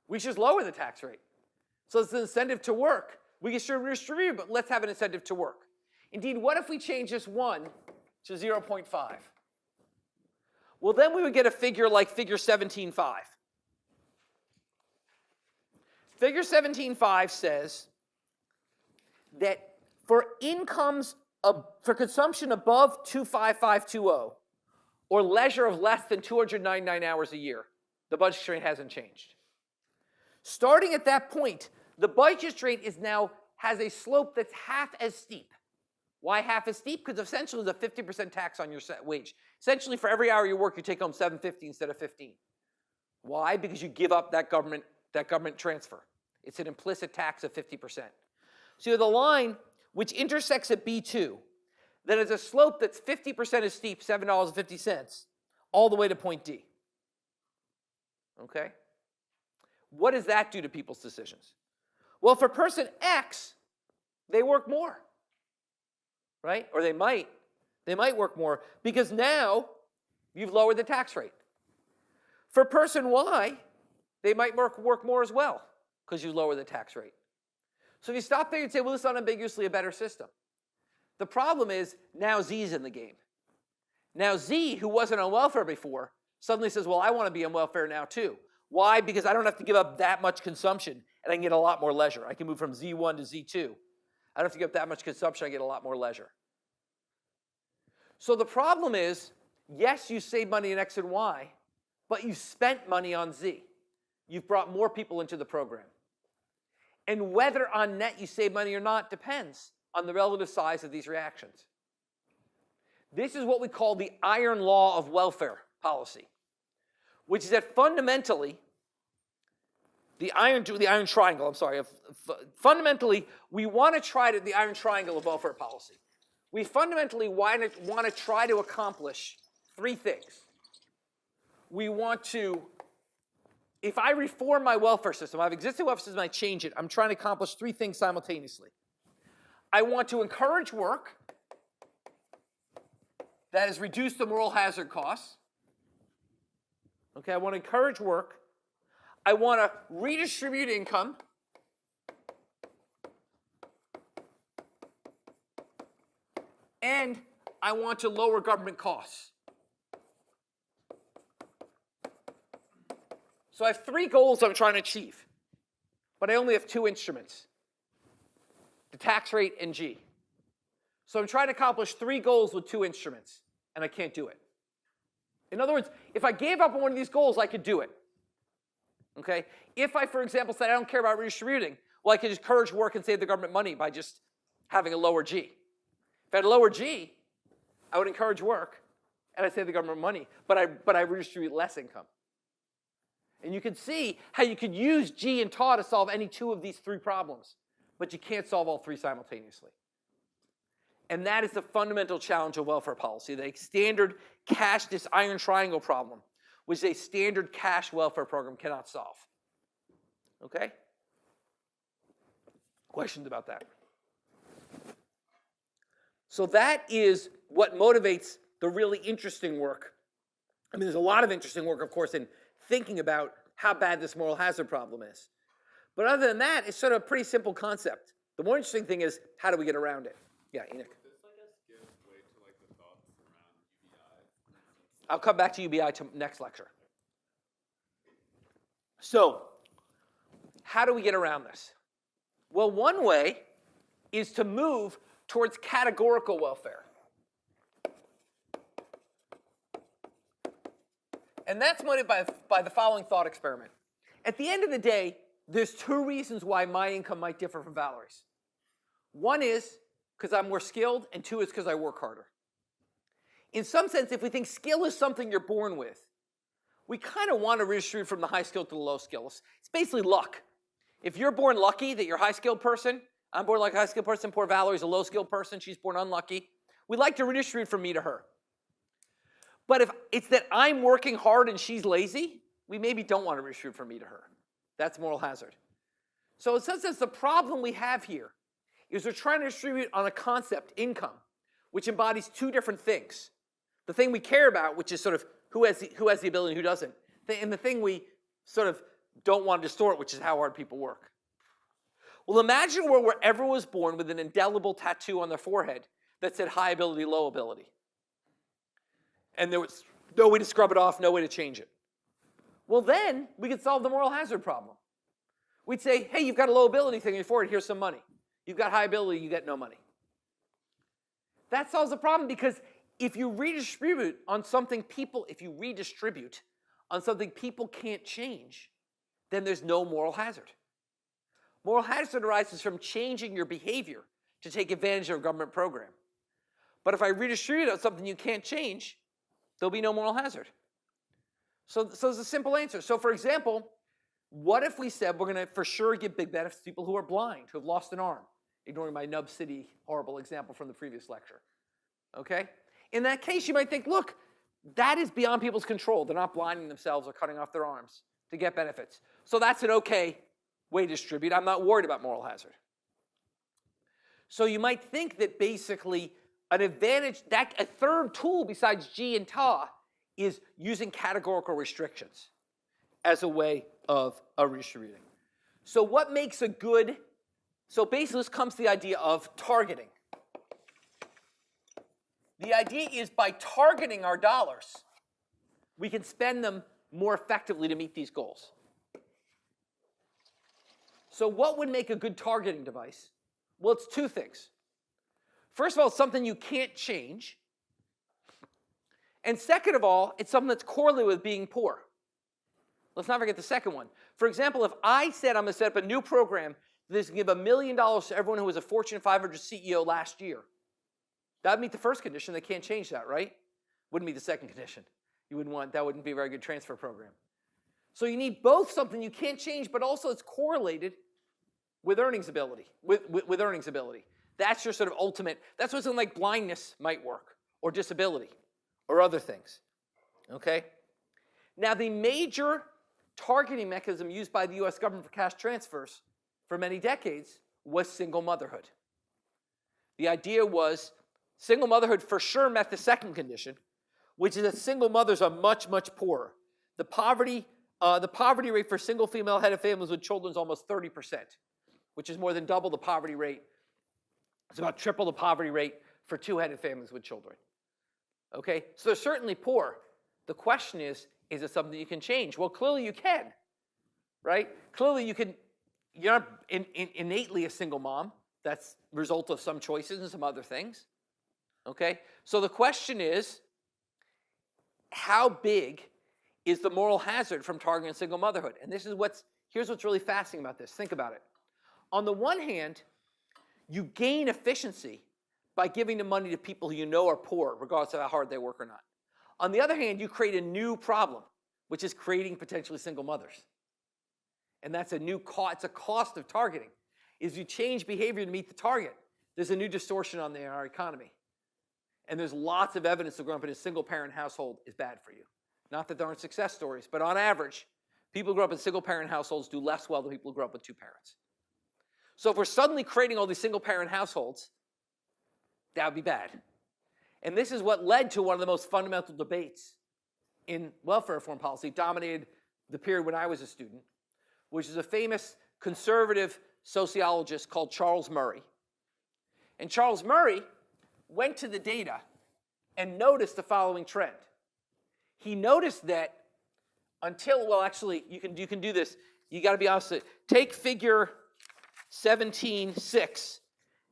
We should just lower the tax rate. So it's an incentive to work. We can sure redistribute, but let's have an incentive to work. Indeed, what if we change this 1 to 0.5? Well, then we would get a figure like figure 17.5. Figure 17.5 says that for consumption above 25520 or leisure of less than 299 hours a year, the budget constraint hasn't changed. Starting at that point, the budget constraint has a slope that's half as steep. Why half as steep? Because essentially it's a 50% tax on your wage. Essentially, for every hour you work, you take home $7.50 instead of $15. Why? Because you give up that government transfer. It's an implicit tax of 50%. So you have the line which intersects at B2, that is a slope that's 50% as steep, $7.50, all the way to point D. Okay? What does that do to people's decisions? Well, for person X, they work more, right? Or they might work more because now you've lowered the tax rate. For person Y, they might work more as well because you lower the tax rate. So if you stop there and say, well, this is unambiguously a better system. The problem is now Z's in the game. Now Z, who wasn't on welfare before, suddenly says, well, I want to be on welfare now too. Why? Because I don't have to give up that much consumption and I can get a lot more leisure. I can move from Z1 to Z2. I don't have to give up that much consumption, I get a lot more leisure. So the problem is, yes, you save money in X and Y, but you spent money on Z. You've brought more people into the program. And whether on net you save money or not depends on the relative size of these reactions. This is what we call the iron law of welfare policy, which is that fundamentally, the iron triangle, fundamentally, we want to try to, the iron triangle of welfare policy. We fundamentally want to try to accomplish three things. We want to, if I reform my welfare system, I have existing welfare system, I change it, I'm trying to accomplish three things simultaneously. I want to encourage work, that is reduce the moral hazard costs. Okay, I want to encourage work. I want to redistribute income. And I want to lower government costs. So I have three goals I'm trying to achieve, but I only have two instruments, the tax rate and G. So I'm trying to accomplish three goals with two instruments, and I can't do it. In other words, if I gave up on one of these goals, I could do it. Okay? If I, for example, said I don't care about redistributing, well, I could just encourage work and save the government money by just having a lower G. If I had a lower G, I would encourage work, and I'd save the government money, but I redistribute less income. And you can see how you could use G and TAW to solve any two of these three problems, but you can't solve all three simultaneously. And that is the fundamental challenge of welfare policy, the standard cash, this iron triangle problem, which a standard cash welfare program cannot solve. Okay? Questions about that? So that is what motivates the really interesting work. I mean, there's a lot of interesting work, of course, in thinking about how bad this moral hazard problem is. But other than that, it's sort of a pretty simple concept. The more interesting thing is, how do we get around it? Yeah, Enoch. This, I guess, gives way to like the thoughts around UBI. I'll come back to UBI next lecture. So, how do we get around this? Well, one way is to move towards categorical welfare. And that's motivated by the following thought experiment. At the end of the day, there's two reasons why my income might differ from Valerie's. One is because I'm more skilled, and two is because I work harder. In some sense, if we think skill is something you're born with, we kind of want to redistribute from the high skill to the low skills. It's basically luck. If you're born lucky that you're a high-skilled person, I'm born like a high-skilled person, poor Valerie's a low-skilled person, she's born unlucky, we'd like to redistribute from me to her. But if it's that I'm working hard and she's lazy, we maybe don't want to redistribute from me to her. That's moral hazard. So in some sense, the problem we have here is we're trying to distribute on a concept, income, which embodies two different things. The thing we care about, which is sort of who has the ability and who doesn't, and the thing we sort of don't want to distort, which is how hard people work. Well, imagine a world where everyone was born with an indelible tattoo on their forehead that said high ability, low ability. And there was no way to scrub it off, no way to change it. Well, then we could solve the moral hazard problem. We'd say, hey, you've got a low ability thing on your forehead, here's some money. You've got high ability, you get no money. That solves the problem because if you redistribute on something people can't change, then there's no moral hazard. Moral hazard arises from changing your behavior to take advantage of a government program. But if I redistribute it, something you can't change, there'll be no moral hazard. So it's a simple answer. So for example, what if we said we're going to for sure give big benefits to people who are blind, who have lost an arm, ignoring my Nub City horrible example from the previous lecture, okay? In that case, you might think, look, that is beyond people's control. They're not blinding themselves or cutting off their arms to get benefits. So that's an okay way to distribute. I'm not worried about moral hazard. So you might think that basically an advantage, that a third tool besides G and TA is using categorical restrictions as a way of redistributing. So what makes a good, so basically this comes to the idea of targeting. The idea is by targeting our dollars, we can spend them more effectively to meet these goals. So what would make a good targeting device? Well, it's two things. First of all, it's something you can't change. And second of all, it's something that's correlated with being poor. Let's not forget the second one. For example, if I said I'm going to set up a new program that's going to give $1 million to everyone who was a Fortune 500 CEO last year, that would meet the first condition. They can't change that, right? Wouldn't meet the second condition. You wouldn't want, that wouldn't be a very good transfer program. So you need both something you can't change, but also it's correlated with earnings ability, with earnings ability. That's your sort of ultimate, that's what something like blindness might work, or disability, or other things, okay? Now the major targeting mechanism used by the US government for cash transfers for many decades was single motherhood. The idea was single motherhood for sure met the second condition, which is that single mothers are much, much poorer. The poverty rate for single female head of families with children is almost 30%, which is more than double the poverty rate. It's about triple the poverty rate for two-headed families with children. Okay, so they're certainly poor. The question is it something you can change? Well, clearly you can, right? Clearly you can, you're not innately a single mom. That's the result of some choices and some other things. Okay, so the question is, how big is the moral hazard from targeting single motherhood? And this is here's what's really fascinating about this. Think about it. On the one hand, you gain efficiency by giving the money to people who you know are poor, regardless of how hard they work or not. On the other hand, you create a new problem, which is creating potentially single mothers. And that's a new cost. It's a cost of targeting. Is you change behavior to meet the target, there's a new distortion on our economy. And there's lots of evidence that growing up in a single-parent household is bad for you. Not that there aren't success stories, but on average, people who grow up in single-parent households do less well than people who grow up with two parents. So if we're suddenly creating all these single-parent households, that would be bad. And this is what led to one of the most fundamental debates in welfare reform policy, dominated the period when I was a student, which is a famous conservative sociologist called Charles Murray. And Charles Murray went to the data and noticed the following trend. He noticed that until, well, actually, you can do this. You got to be honest. Take figure 17.6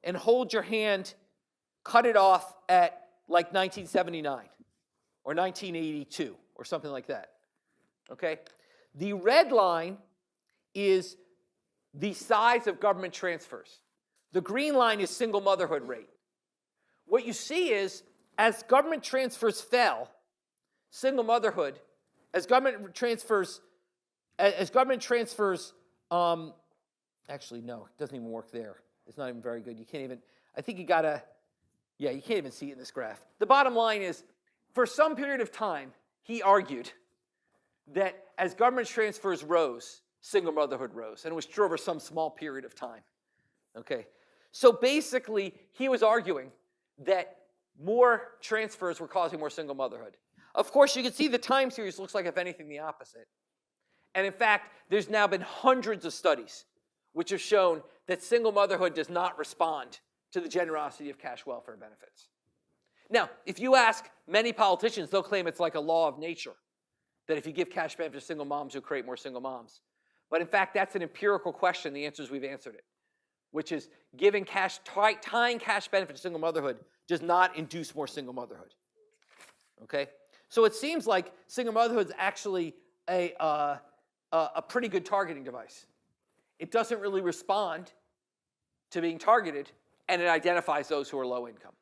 and hold your hand, cut it off at like 1979 or 1982 or something like that. Okay? The red line is the size of government transfers. The green line is single motherhood rate. What you see is, as government transfers fell, single motherhood, as government transfers, actually, no, it doesn't even work there. It's not even very good. You can't even, I think you can't even see it in this graph. The bottom line is, for some period of time, he argued that as government transfers rose, single motherhood rose, and it was true over some small period of time. Okay, so basically, he was arguing that more transfers were causing more single motherhood. Of course, you can see the time series looks like, if anything, the opposite. And in fact, there's now been hundreds of studies which have shown that single motherhood does not respond to the generosity of cash welfare benefits. Now, if you ask many politicians, they'll claim it's like a law of nature, that if you give cash benefits to single moms, you'll create more single moms. But in fact, that's an empirical question. The answer is we've answered it, which is giving tying cash benefits to single motherhood does not induce more single motherhood. Okay? So it seems like single motherhood is actually a pretty good targeting device. It doesn't really respond to being targeted, and it identifies those who are low income.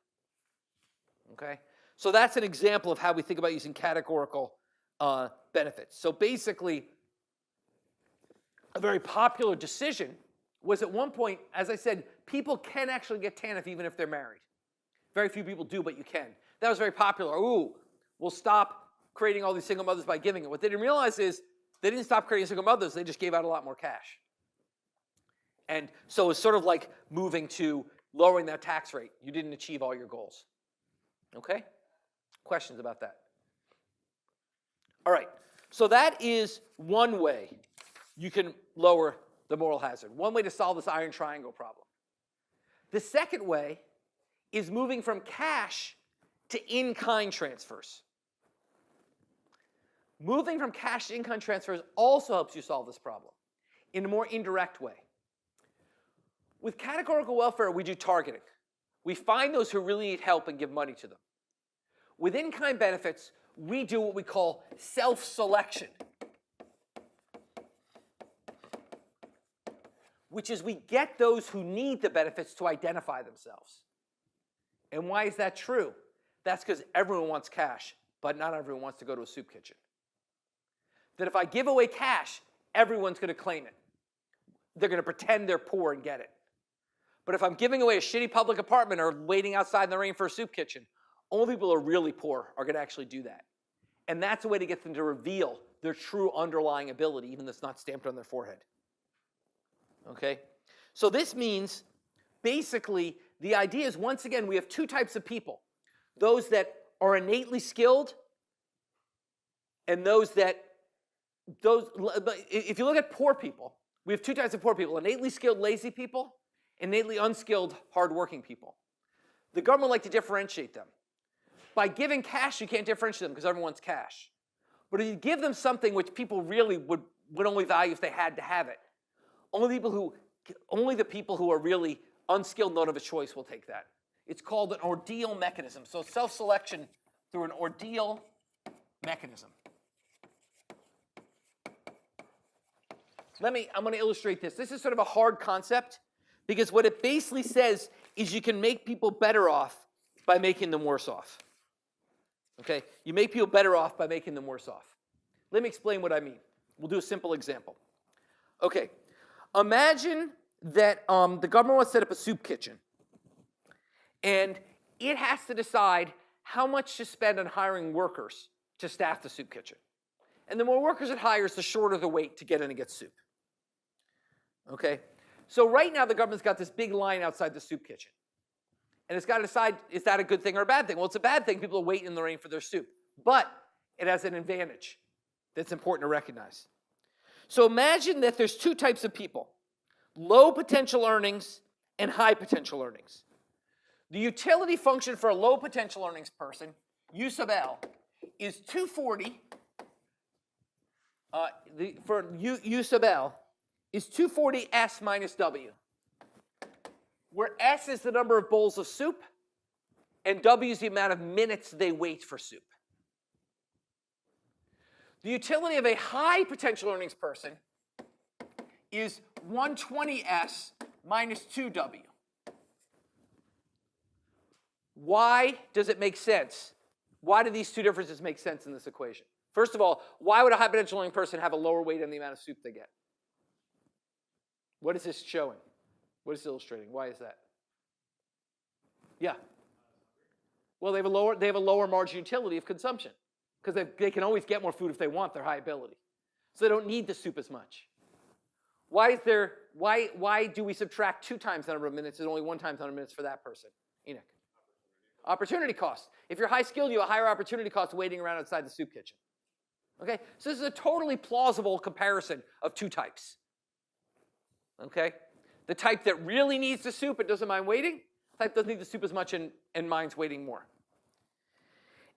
Okay? So that's an example of how we think about using categorical benefits. So basically, a very popular decision was at one point, as I said, people can actually get TANF even if they're married. Very few people do, but you can. That was very popular. Ooh, we'll stop creating all these single mothers by giving it. What they didn't realize is they didn't stop creating single mothers, they just gave out a lot more cash. And so it's sort of like moving to lowering that tax rate. You didn't achieve all your goals. Okay? Questions about that? All right. So that is one way you can lower the moral hazard. One way to solve this iron triangle problem. The second way is moving from cash to in-kind transfers. Moving from cash to in-kind transfers also helps you solve this problem in a more indirect way. With categorical welfare, we do targeting. We find those who really need help and give money to them. With in-kind benefits, we do what we call self-selection, which is we get those who need the benefits to identify themselves. And why is that true? That's because everyone wants cash, but not everyone wants to go to a soup kitchen. That if I give away cash, everyone's going to claim it. They're going to pretend they're poor and get it. But if I'm giving away a shitty public apartment or waiting outside in the rain for a soup kitchen, only people who are really poor are going to actually do that. And that's a way to get them to reveal their true underlying ability, even though it's not stamped on their forehead. Okay? So this means, basically, the idea is, once again, we have two types of people. Those that are innately skilled and if you look at poor people, we have two types of poor people: innately skilled, lazy people, innately unskilled, hardworking people. The government like to differentiate them. By giving cash, you can't differentiate them because everyone wants cash. But if you give them something which people really would only value if they had to have it, only the people who are really unskilled, not of a choice, will take that. It's called an ordeal mechanism. So self-selection through an ordeal mechanism. I'm going to illustrate this. This is sort of a hard concept because what it basically says is you can make people better off by making them worse off. Okay? You make people better off by making them worse off. Let me explain what I mean. We'll do a simple example. Okay. Imagine that the government wants to set up a soup kitchen. And it has to decide how much to spend on hiring workers to staff the soup kitchen. And the more workers it hires, the shorter the wait to get in and get soup. Okay? So right now the government's got this big line outside the soup kitchen. And it's got to decide, is that a good thing or a bad thing? Well, it's a bad thing. People are waiting in the rain for their soup. But it has an advantage that's important to recognize. So imagine that there's two types of people: low potential earnings and high potential earnings. The utility function for a low potential earnings person, U sub L, is 240. For U sub L is 240 S minus W, where S is the number of bowls of soup and W is the amount of minutes they wait for soup. The utility of a high potential earnings person is 120S minus 2W. Why does it make sense? Why do these two differences make sense in this equation? First of all, why would a high potential earning person have a lower weight on the amount of soup they get? What is this showing? What is it illustrating? Why is that? Yeah. Well, they have a lower margin utility of consumption because they can always get more food if they want their high ability. So they don't need the soup as much. Why do we subtract 2 times the number of minutes and only 1 times the number of minutes for that person? Enoch. Opportunity cost. If you're high skilled, you have a higher opportunity cost waiting around outside the soup kitchen. Okay? So this is a totally plausible comparison of 2 types. Okay? The type that really needs the soup and doesn't mind waiting. The type that doesn't need the soup as much and minds waiting more.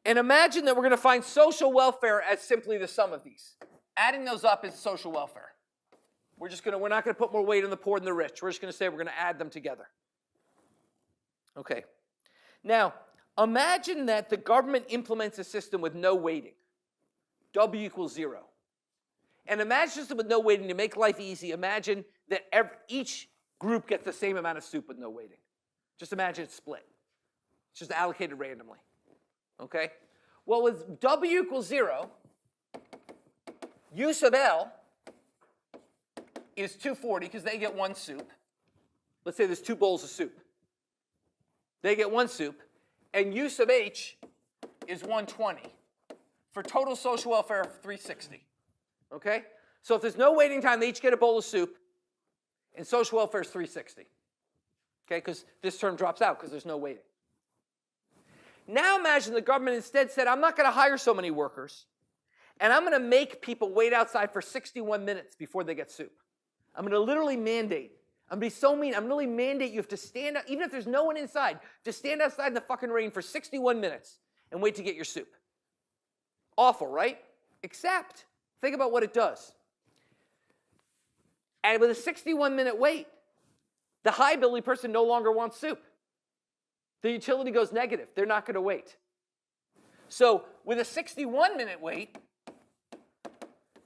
And imagine that we're going to find social welfare as simply the sum of these. Adding those up is social welfare. We're not going to put more weight on the poor than the rich. We're just going to say we're going to add them together. Okay. Now, imagine that the government implements a system with no weighting. W equals 0. And imagine a system with no weighting to make life easy. Imagine that each group gets the same amount of soup with no weighting. Just imagine it's split. It's just allocated randomly. Okay? Well, with W equals 0, U sub L is 240 because they get one soup. Let's say there's 2 bowls of soup. They get one soup. And U sub H is 120 for total social welfare of 360. Okay? So if there's no waiting time, they each get a bowl of soup, and social welfare is 360. Okay? Because this term drops out because there's no waiting. Now imagine the government instead said, I'm not going to hire so many workers, and I'm going to make people wait outside for 61 minutes before they get soup. I'm going to literally mandate. I'm going to be so mean. I'm going to literally mandate you have to stand out, even if there's no one inside, just stand outside in the fucking rain for 61 minutes and wait to get your soup. Awful, right? Except, think about what it does. And with a 61-minute wait, the high ability person no longer wants soup. The utility goes negative. They're not going to wait. So with a 61-minute wait,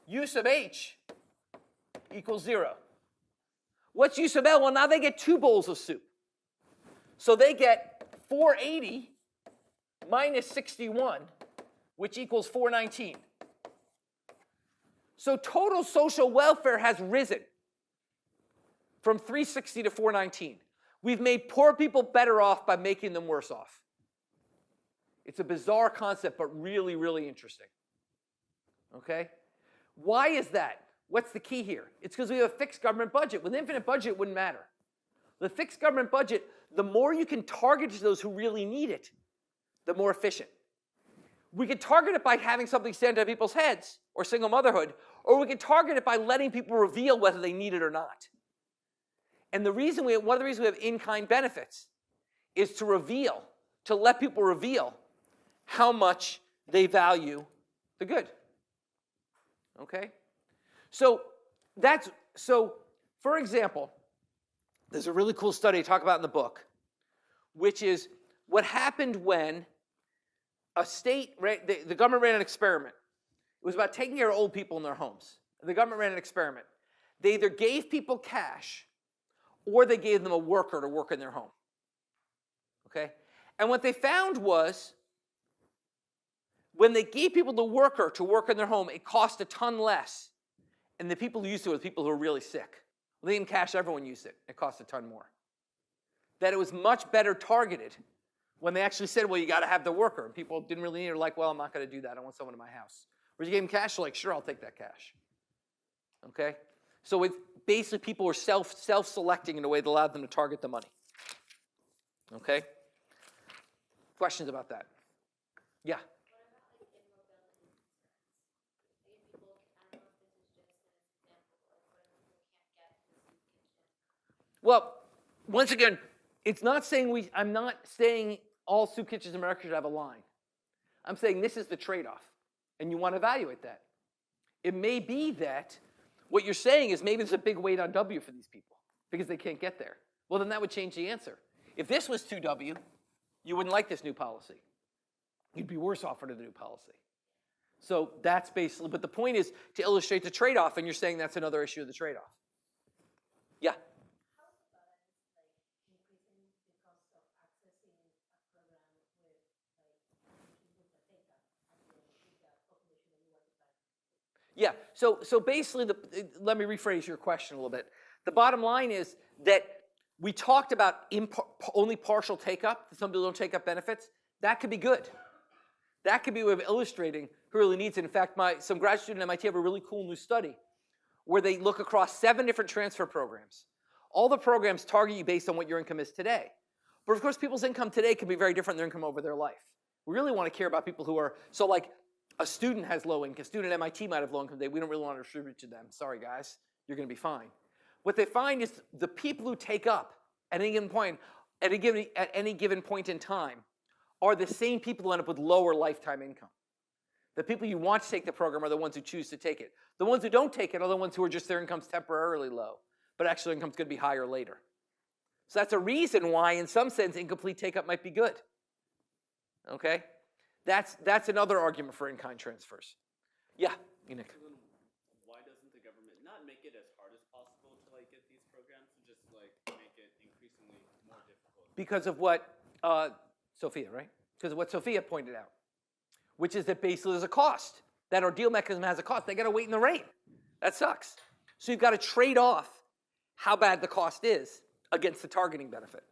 U sub H equals 0. What's U sub L? Well, now they get 2 bowls of soup. So they get 480 minus 61, which equals 419. So total social welfare has risen from 360 to 419. We've made poor people better off by making them worse off. It's a bizarre concept, but really, really interesting. Okay? Why is that? What's the key here? It's because we have a fixed government budget. With an infinite budget, it wouldn't matter. The fixed government budget, the more you can target to those who really need it, the more efficient. We could target it by having something stand on people's heads, or single motherhood, or we could target it by letting people reveal whether they need it or not. And one of the reasons we have in-kind benefits is to reveal, to let people reveal how much they value the good. Okay? So for example, there's a really cool study I talk about in the book, which is what happened when a state, the government ran an experiment. It was about taking care of old people in their homes. The government ran an experiment. They either gave people cash or they gave them a worker to work in their home. Okay? And what they found was when they gave people the worker to work in their home, it cost a ton less. And the people who used it were the people who were really sick. Well, they didn't cash, everyone used it. It cost a ton more. That it was much better targeted when they actually said, well, you got to have the worker. And people didn't really need it. Like, well, I'm not going to do that. I want someone in my house. Whereas you gave them cash, they're like, sure, I'll take that cash. Okay? So it's basically people were self-selecting in a way that allowed them to target the money. Okay? Questions about that? Yeah? Well, once again, it's not saying I'm not saying all soup kitchens in America should have a line. I'm saying this is the trade-off, and you want to evaluate that. It may be that what you're saying is maybe there's a big weight on W for these people because they can't get there. Well, then that would change the answer. If this was 2W, you wouldn't like this new policy. You'd be worse off under the new policy. So that's basically, but the point is to illustrate the trade-off, and you're saying that's another issue of the trade-off. Yeah? Yeah, so basically, let me rephrase your question a little bit. The bottom line is that we talked about only partial take-up, that some people don't take up benefits. That could be good. That could be a way of illustrating who really needs it. In fact, some grad student at MIT have a really cool new study where they look across 7 different transfer programs. All the programs target you based on what your income is today. But of course, people's income today can be very different than their income over their life. We really want to care about people who are, so like, a student has low income. A student at MIT might have low income today. We don't really want to distribute to them. Sorry, guys. You're going to be fine. What they find is the people who take up at any given point, at any given point in time, are the same people who end up with lower lifetime income. The people you want to take the program are the ones who choose to take it. The ones who don't take it are the ones who are just their income's temporarily low, but actually income's going to be higher later. So that's a reason why, in some sense, incomplete take-up might be good. Okay? That's another argument for in-kind transfers. Yeah, Enoch. Why doesn't the government not make it as hard as possible to get these programs, and just make it increasingly more difficult? Because of what Sophia, right? Because of what Sophia pointed out. which is that basically there's a cost. That ordeal mechanism has a cost. They got to wait in the rain. That sucks. So you've got to trade off how bad the cost is against the targeting benefit.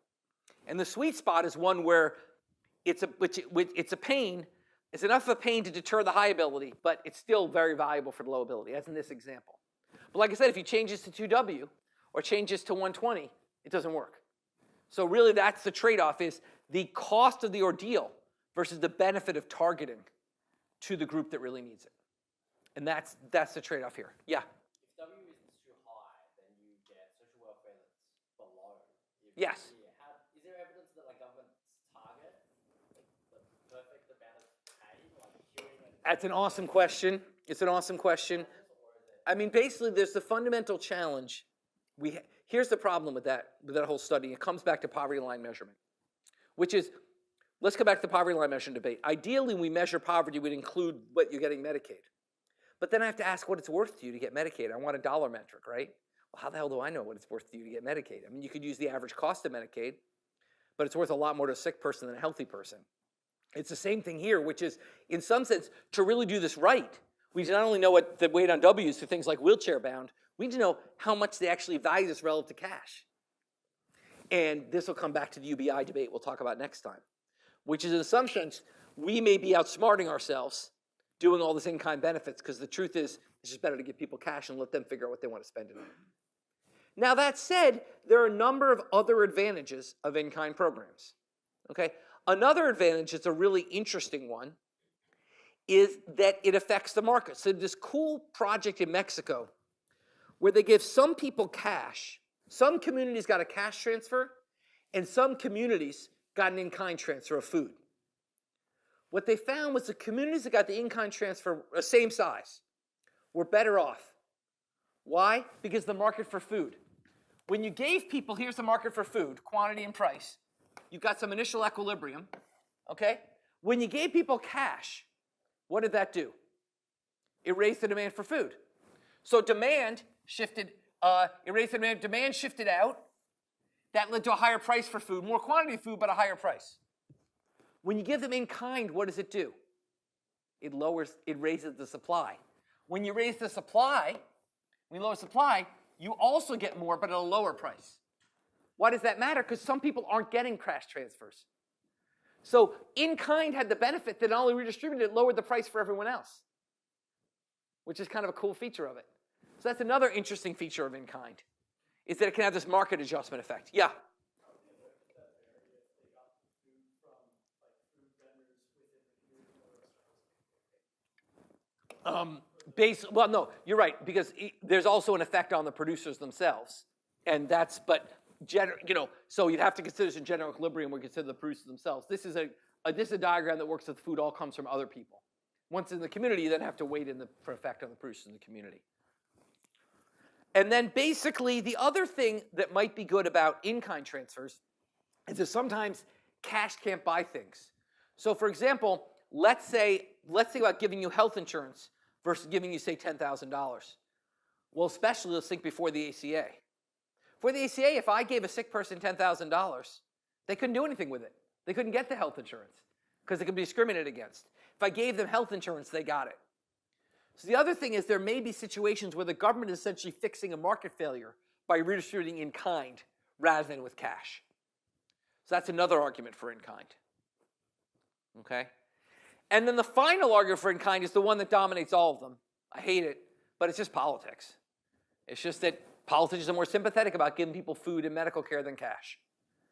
And the sweet spot is one where it's a pain. It's enough of a pain to deter the high ability, but it's still very valuable for the low ability, as in this example. But like I said, if you change this to 2W or change this to 120, it doesn't work. So really that's the trade-off, is the cost of the ordeal versus the benefit of targeting to the group that really needs it. And that's the trade-off here. Yeah? If W is too high, then you get social welfare that's below. Yes. Is there evidence that like governments target the perfect amount of pain, like curing it? That's an awesome question. It's an awesome question. I mean, basically, there's the fundamental challenge. Here's the problem with that whole study. It comes back to poverty line measurement, which is, let's go back to the poverty line measurement debate. Ideally, when we measure poverty, we'd include what you're getting Medicaid. But then I have to ask what it's worth to you to get Medicaid. I want a dollar metric, right? Well, how the hell do I know what it's worth to you to get Medicaid? I mean, you could use the average cost of Medicaid, but it's worth a lot more to a sick person than a healthy person. It's the same thing here, which is, in some sense, to really do this right, we not only know what the weight on W is for things like wheelchair bound, we need to know how much they actually value this relative to cash. And this will come back to the UBI debate we'll talk about next time, which is, in some sense, we may be outsmarting ourselves doing all this in-kind benefits, because the truth is, it's just better to give people cash and let them figure out what they want to spend it on. Now, that said, there are a number of other advantages of in-kind programs. Okay? Another advantage that's a really interesting one is that it affects the market. So this cool project in Mexico where they give some people cash, some communities got a cash transfer, and some communities got an in-kind transfer of food. What they found was the communities that got the in-kind transfer, same size, were better off. Why? Because the market for food. When you gave people, here's the market for food, quantity and price, you've got some initial equilibrium, okay? When you gave people cash, what did that do? It raised the demand for food. So demand shifted, it raised the demand, demand shifted out. That led to a higher price for food, more quantity of food, but a higher price. When you give them in kind, what does it do? It raises the supply. When you raise the supply, when you lower supply, you also get more, but at a lower price. Why does that matter? Because some people aren't getting cash transfers. So in-kind had the benefit that not only redistributed, it lowered the price for everyone else, which is kind of a cool feature of it. So that's another interesting feature of in-kind, is that it can have this market adjustment effect. Yeah? Well, no, you're right, because there's also an effect on the producers themselves, and that's, but, so you'd have to consider this in general equilibrium, we consider the producers themselves. This is a diagram that works with food all comes from other people. Once in the community, you then have to wait for effect on the producers in the community. And then basically, the other thing that might be good about in-kind transfers is that sometimes cash can't buy things. So for example, let's think about giving you health insurance versus giving you, say, $10,000. Well, especially let's think before the ACA. For the ACA, if I gave a sick person $10,000, they couldn't do anything with it. They couldn't get the health insurance because it could be discriminated against. If I gave them health insurance, they got it. So the other thing is there may be situations where the government is essentially fixing a market failure by redistributing in kind rather than with cash. So that's another argument for in kind. Okay? And then the final argument for in kind is the one that dominates all of them. I hate it, but it's just politics. It's just that politicians are more sympathetic about giving people food and medical care than cash.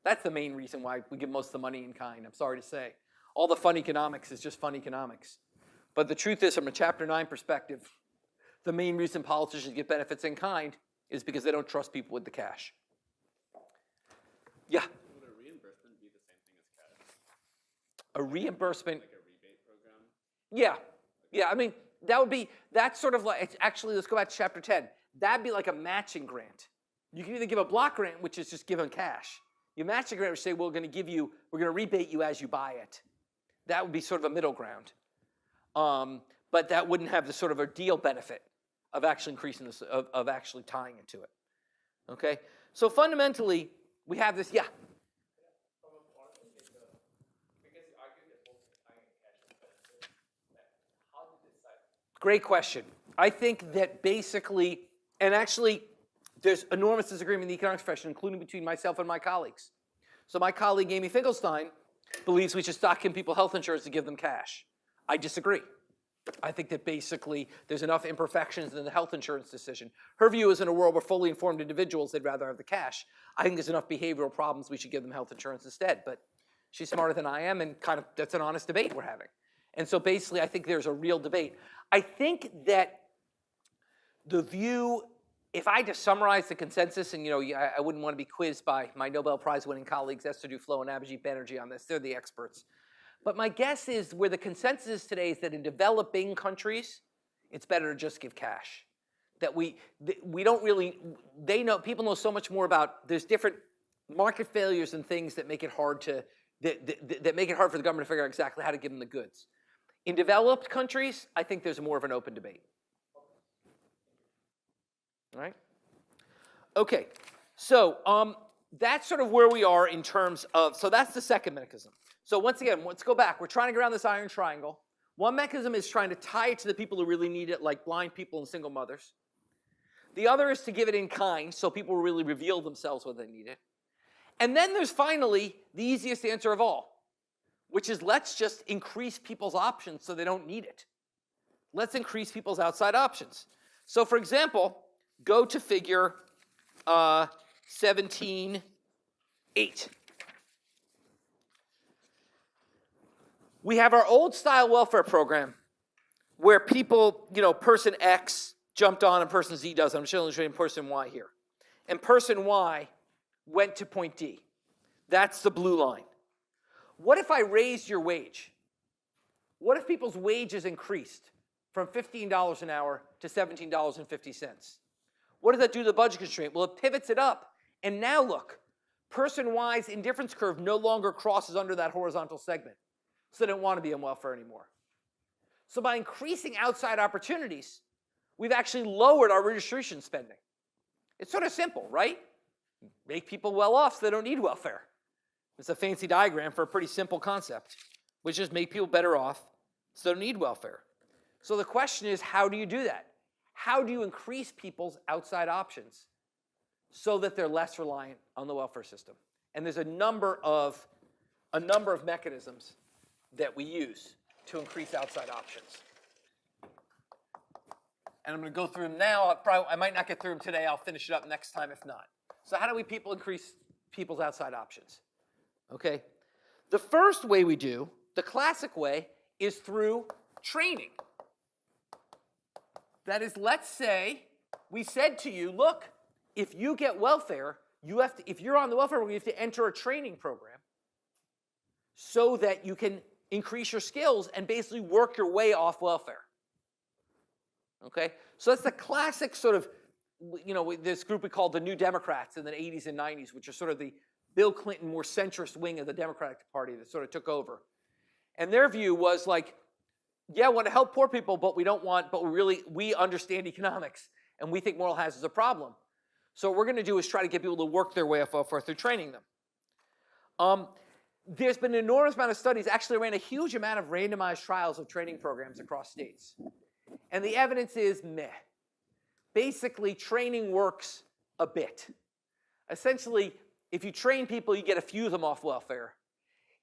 That's the main reason why we give most of the money in kind, I'm sorry to say. All the fun economics is just fun economics. But the truth is, from a Chapter 9 perspective, the main reason politicians get benefits in kind is because they don't trust people with the cash. Yeah? Would a reimbursement be the same thing as cash? A reimbursement? Like a rebate program? Yeah. Yeah, I mean, that's sort of like, actually, let's go back to Chapter 10. That'd be like a matching grant. You can either give a block grant, which is just given cash. You match a grant, which say, we're going to rebate you as you buy it. That would be sort of a middle ground. But that wouldn't have the sort of a deal benefit of actually increasing this, of actually tying it to it. Okay? So fundamentally, we have this, yeah? From a quantitative, because you argue that both in kind and cash is benefit, Great question. I think that basically, and actually, there's enormous disagreement in the economics profession, including between myself and my colleagues. So my colleague, Amy Finkelstein, believes we should stop giving people health insurance to give them cash. I disagree. I think that basically there's enough imperfections in the health insurance decision. Her view is in a world where fully informed individuals, they'd rather have the cash. I think there's enough behavioral problems we should give them health insurance instead. But she's smarter than I am, and kind of that's an honest debate we're having. And so basically I think there's a real debate. I think that the view, if I had to summarize the consensus, and I wouldn't want to be quizzed by my Nobel Prize winning colleagues Esther Duflo and Abhijit Banerjee on this, they're the experts. But my guess is where the consensus is today is that in developing countries, it's better to just give cash. That we don't really, people know so much more about, there's different market failures and things that make it hard to, that make it hard for the government to figure out exactly how to give them the goods. In developed countries, I think there's more of an open debate. All right? Okay, so that's sort of where we are in terms of, so that's the second mechanism. So once again, let's go back. We're trying to get around this iron triangle. One mechanism is trying to tie it to the people who really need it, like blind people and single mothers. The other is to give it in kind, so people really reveal themselves when they need it. And then there's finally the easiest answer of all, which is let's just increase people's options so they don't need it. Let's increase people's outside options. So for example, go to figure 17.8. We have our old style welfare program where people, person X jumped on and person Z does. I'm just illustrating person Y here. And person Y went to point D. That's the blue line. What if I raised your wage? What if people's wages increased from $15 an hour to $17.50? What does that do to the budget constraint? Well, it pivots it up. And now look, person Y's indifference curve no longer crosses under that horizontal segment. So they don't want to be on welfare anymore. So by increasing outside opportunities, we've actually lowered our redistribution spending. It's sort of simple, right? Make people well off so they don't need welfare. It's a fancy diagram for a pretty simple concept, which is make people better off so they don't need welfare. So the question is, how do you do that? How do you increase people's outside options so that they're less reliant on the welfare system? And there's a number of mechanisms that we use to increase outside options. And I'm going to go through them now. I might not get through them today. I'll finish it up next time if not. So how do we increase people's outside options? Okay. The first way we do, the classic way, is through training. That is, let's say we said to you, look, if you get welfare, if you're on the welfare program, you have to enter a training program so that you can increase your skills and basically work your way off welfare. Okay? So that's the classic sort of, this group we call the New Democrats in the 80s and 90s, which are sort of the Bill Clinton more centrist wing of the Democratic Party that sort of took over. And their view was like, yeah, we want to help poor people, but we understand economics, and we think moral hazard is a problem. So what we're going to do is try to get people to work their way off welfare through training them. There's been an enormous amount of studies, actually ran a huge amount of randomized trials of training programs across states. And the evidence is meh. Basically, training works a bit. Essentially, if you train people, you get a few of them off welfare.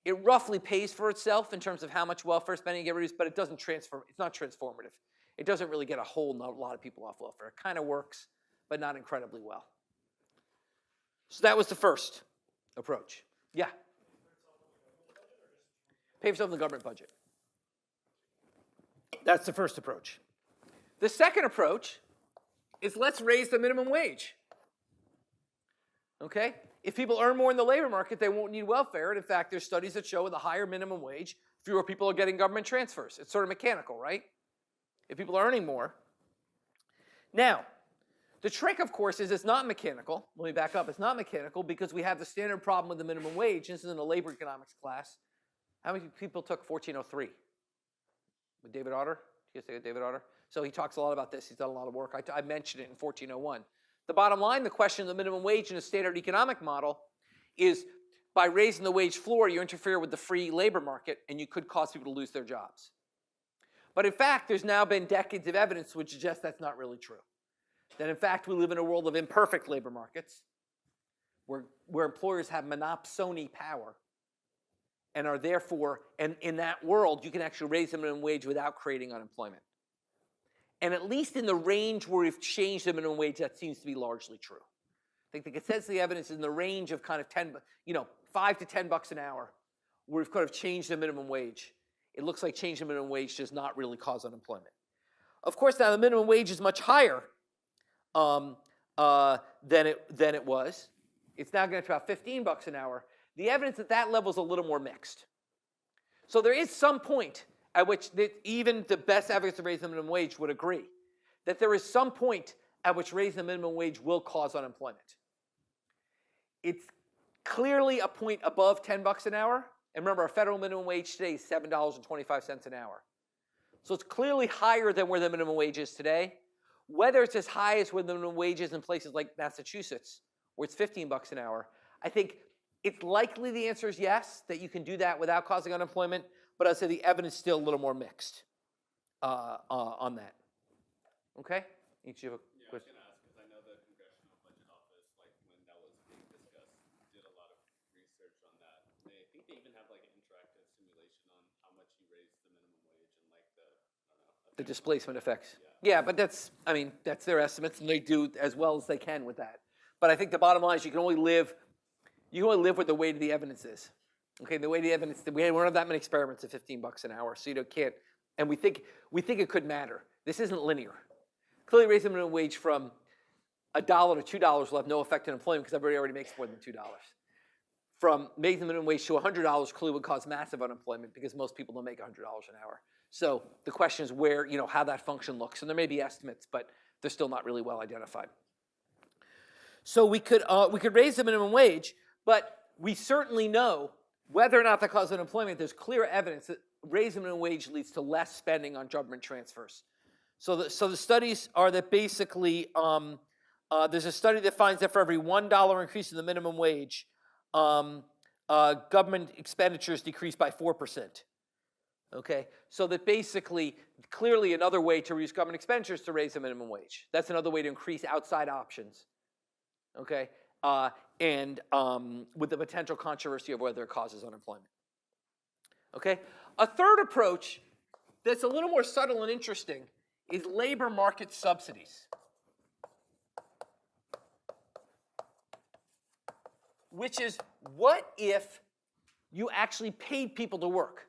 It roughly pays for itself in terms of how much welfare spending you get reduced, but it doesn't transform. It's not transformative. It doesn't really get a whole lot of people off welfare. It kind of works, but not incredibly well. So that was the first approach. Yeah? Pay for something in the government budget. That's the first approach. The second approach is let's raise the minimum wage. Okay? If people earn more in the labor market, they won't need welfare. And in fact, there's studies that show with a higher minimum wage, fewer people are getting government transfers. It's sort of mechanical, right? If people are earning more. Now, the trick, of course, is it's not mechanical. Let me back up. It's not mechanical because we have the standard problem with the minimum wage. This is in a labor economics class. How many people took 1403? With David Otter? Do you guys think of David Otter? So he talks a lot about this. He's done a lot of work. I mentioned it in 1401. The bottom line, the question of the minimum wage in a standard economic model is by raising the wage floor, you interfere with the free labor market and you could cause people to lose their jobs. But in fact, there's now been decades of evidence which suggests that's not really true. That in fact, we live in a world of imperfect labor markets where employers have monopsony power and are therefore, and in that world, you can actually raise the minimum wage without creating unemployment. And at least in the range where we've changed the minimum wage, that seems to be largely true. I think the consensus of the evidence is in the range of kind of 5 to 10 bucks an hour, where we've kind of changed the minimum wage. It looks like changing the minimum wage does not really cause unemployment. Of course, now the minimum wage is much higher than it was. It's now going to about 15 bucks an hour. The evidence at that level is a little more mixed. So there is some point at which even the best advocates of raising the minimum wage would agree that there is some point at which raising the minimum wage will cause unemployment. It's clearly a point above 10 bucks an hour. And remember, our federal minimum wage today is $7.25 an hour. So it's clearly higher than where the minimum wage is today. Whether it's as high as where the minimum wage is in places like Massachusetts, where it's 15 bucks an hour, I think it's likely the answer is yes, that you can do that without causing unemployment. But I'd say the evidence is still a little more mixed on that. Okay? Each of you have a Yeah, I was question? going to ask, because I know the Congressional Budget Office, like when that was being discussed, did a lot of research on that. And I think they even have like an interactive simulation on how much you raise the minimum wage and like the, I don't know. The displacement effects. Yeah, but that's their estimates, and they do as well as they can with that. But I think the bottom line is you can only live with the weight of the evidence is. Okay, the weight of the evidence, we don't have that many experiments at 15 bucks an hour, so you can't, and we think it could matter. This isn't linear. Clearly raising the minimum wage from $1 to $2 will have no effect on employment because everybody already makes more than $2. From making the minimum wage to $100 clearly would cause massive unemployment because most people don't make $100 an hour. So the question is where, how that function looks. And there may be estimates, but they're still not really well identified. So we could raise the minimum wage, but we certainly know whether or not that causes unemployment. There's clear evidence that raising the minimum wage leads to less spending on government transfers. So the studies are that basically there's a study that finds that for every $1 increase in the minimum wage, government expenditures decrease by 4%. Okay, so that basically, clearly another way to reduce government expenditures is to raise the minimum wage. That's another way to increase outside options. Okay, and with the potential controversy of whether it causes unemployment. Okay, a third approach that's a little more subtle and interesting is labor market subsidies, which is what if you actually paid people to work?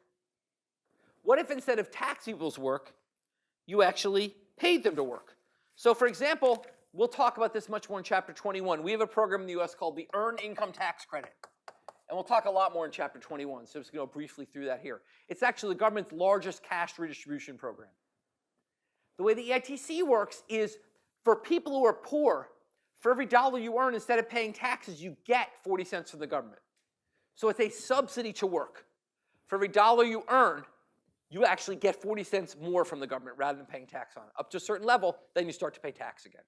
What if instead of tax people's work, you actually paid them to work? So for example, we'll talk about this much more in Chapter 21. We have a program in the US called the Earned Income Tax Credit. And we'll talk a lot more in Chapter 21, so I'm just going to go briefly through that here. It's actually the government's largest cash redistribution program. The way the EITC works is for people who are poor, for every dollar you earn, instead of paying taxes, you get 40 cents from the government. So it's a subsidy to work. For every dollar you earn, you actually get 40 cents more from the government rather than paying tax on it. Up to a certain level, then you start to pay tax again.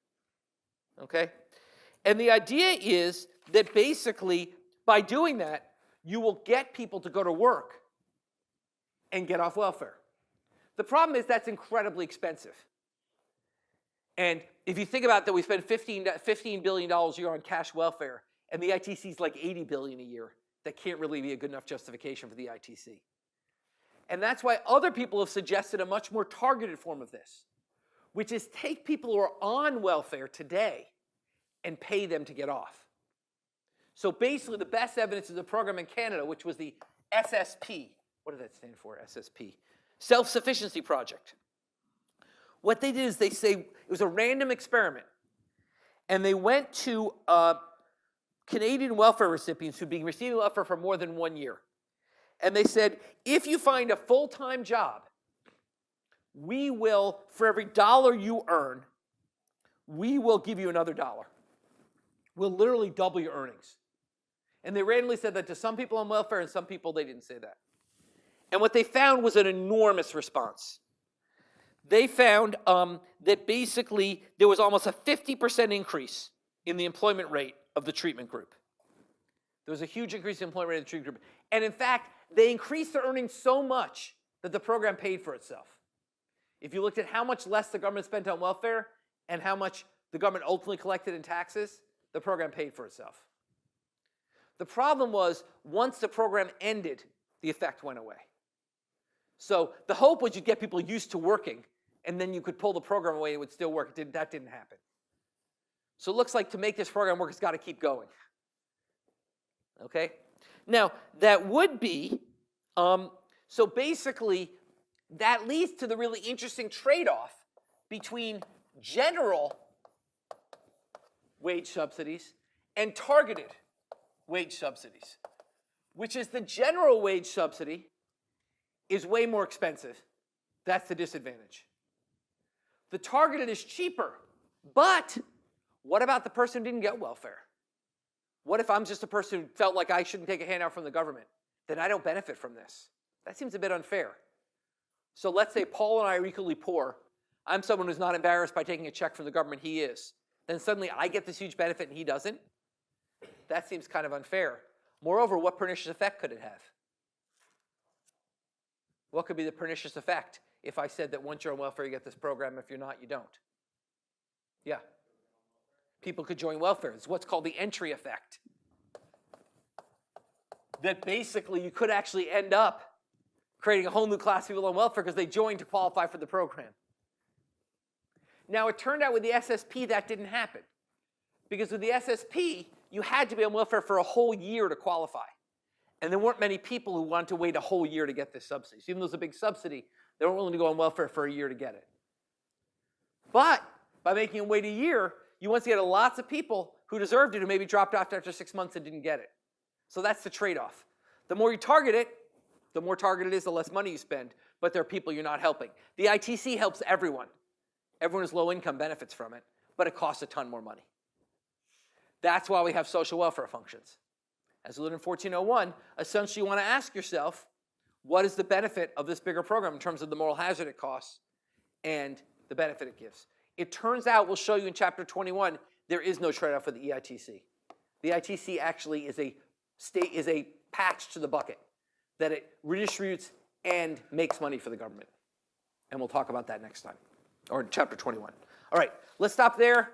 Okay? And the idea is that basically, by doing that, you will get people to go to work and get off welfare. The problem is that's incredibly expensive. And if you think about that, we spend $15 billion a year on cash welfare, and the EITC is like $80 billion a year. That can't really be a good enough justification for the EITC. And that's why other people have suggested a much more targeted form of this, which is take people who are on welfare today and pay them to get off. So basically, the best evidence is a program in Canada, which was the SSP. What did that stand for, SSP? Self-Sufficiency Project. What they did is they say, it was a random experiment, and they went to Canadian welfare recipients who'd been receiving welfare for more than 1 year. And they said, if you find a full-time job, we will, for every dollar you earn, we will give you another dollar. We'll literally double your earnings. And they randomly said that to some people on welfare, and some people they didn't say that. And what they found was an enormous response. They found that basically there was almost a 50% increase in the employment rate of the treatment group. There was a huge increase in employment rate of the treatment group. And in fact, they increased their earnings so much that the program paid for itself. If you looked at how much less the government spent on welfare and how much the government ultimately collected in taxes, the program paid for itself. The problem was, once the program ended, the effect went away. So the hope was you'd get people used to working, and then you could pull the program away and it would still work. That didn't happen. So it looks like to make this program work, it's got to keep going. Okay? Now, that would be, so basically, that leads to the really interesting trade-off between general wage subsidies and targeted wage subsidies, which is the general wage subsidy is way more expensive. That's the disadvantage. The targeted is cheaper, but what about the person who didn't get welfare? What if I'm just a person who felt like I shouldn't take a handout from the government? Then I don't benefit from this. That seems a bit unfair. So let's say Paul and I are equally poor. I'm someone who's not embarrassed by taking a check from the government. He is. Then suddenly I get this huge benefit and he doesn't. That seems kind of unfair. Moreover, what pernicious effect could it have? What could be the pernicious effect if I said that once you're on welfare, you get this program, if you're not, you don't? Yeah. People could join welfare. It's what's called the entry effect. That basically you could actually end up creating a whole new class of people on welfare because they joined to qualify for the program. Now, it turned out with the SSP that didn't happen. Because with the SSP, you had to be on welfare for a whole year to qualify. And there weren't many people who wanted to wait a whole year to get this subsidy. So even though it was a big subsidy, they weren't willing to go on welfare for a year to get it. But by making them wait a year, you once get lots of people who deserved it who maybe dropped off after 6 months and didn't get it. So that's the trade-off. The more you target it, the more targeted it is, the less money you spend. But there are people you're not helping. The EITC helps everyone. Everyone who's low income benefits from it, but it costs a ton more money. That's why we have social welfare functions. As we learned in 1401, essentially you want to ask yourself, what is the benefit of this bigger program in terms of the moral hazard it costs and the benefit it gives? It turns out, we'll show you in chapter 21, there is no trade-off for the EITC. The EITC actually is a patch to the bucket, that it redistributes and makes money for the government. And we'll talk about that next time, or in chapter 21. All right, let's stop there.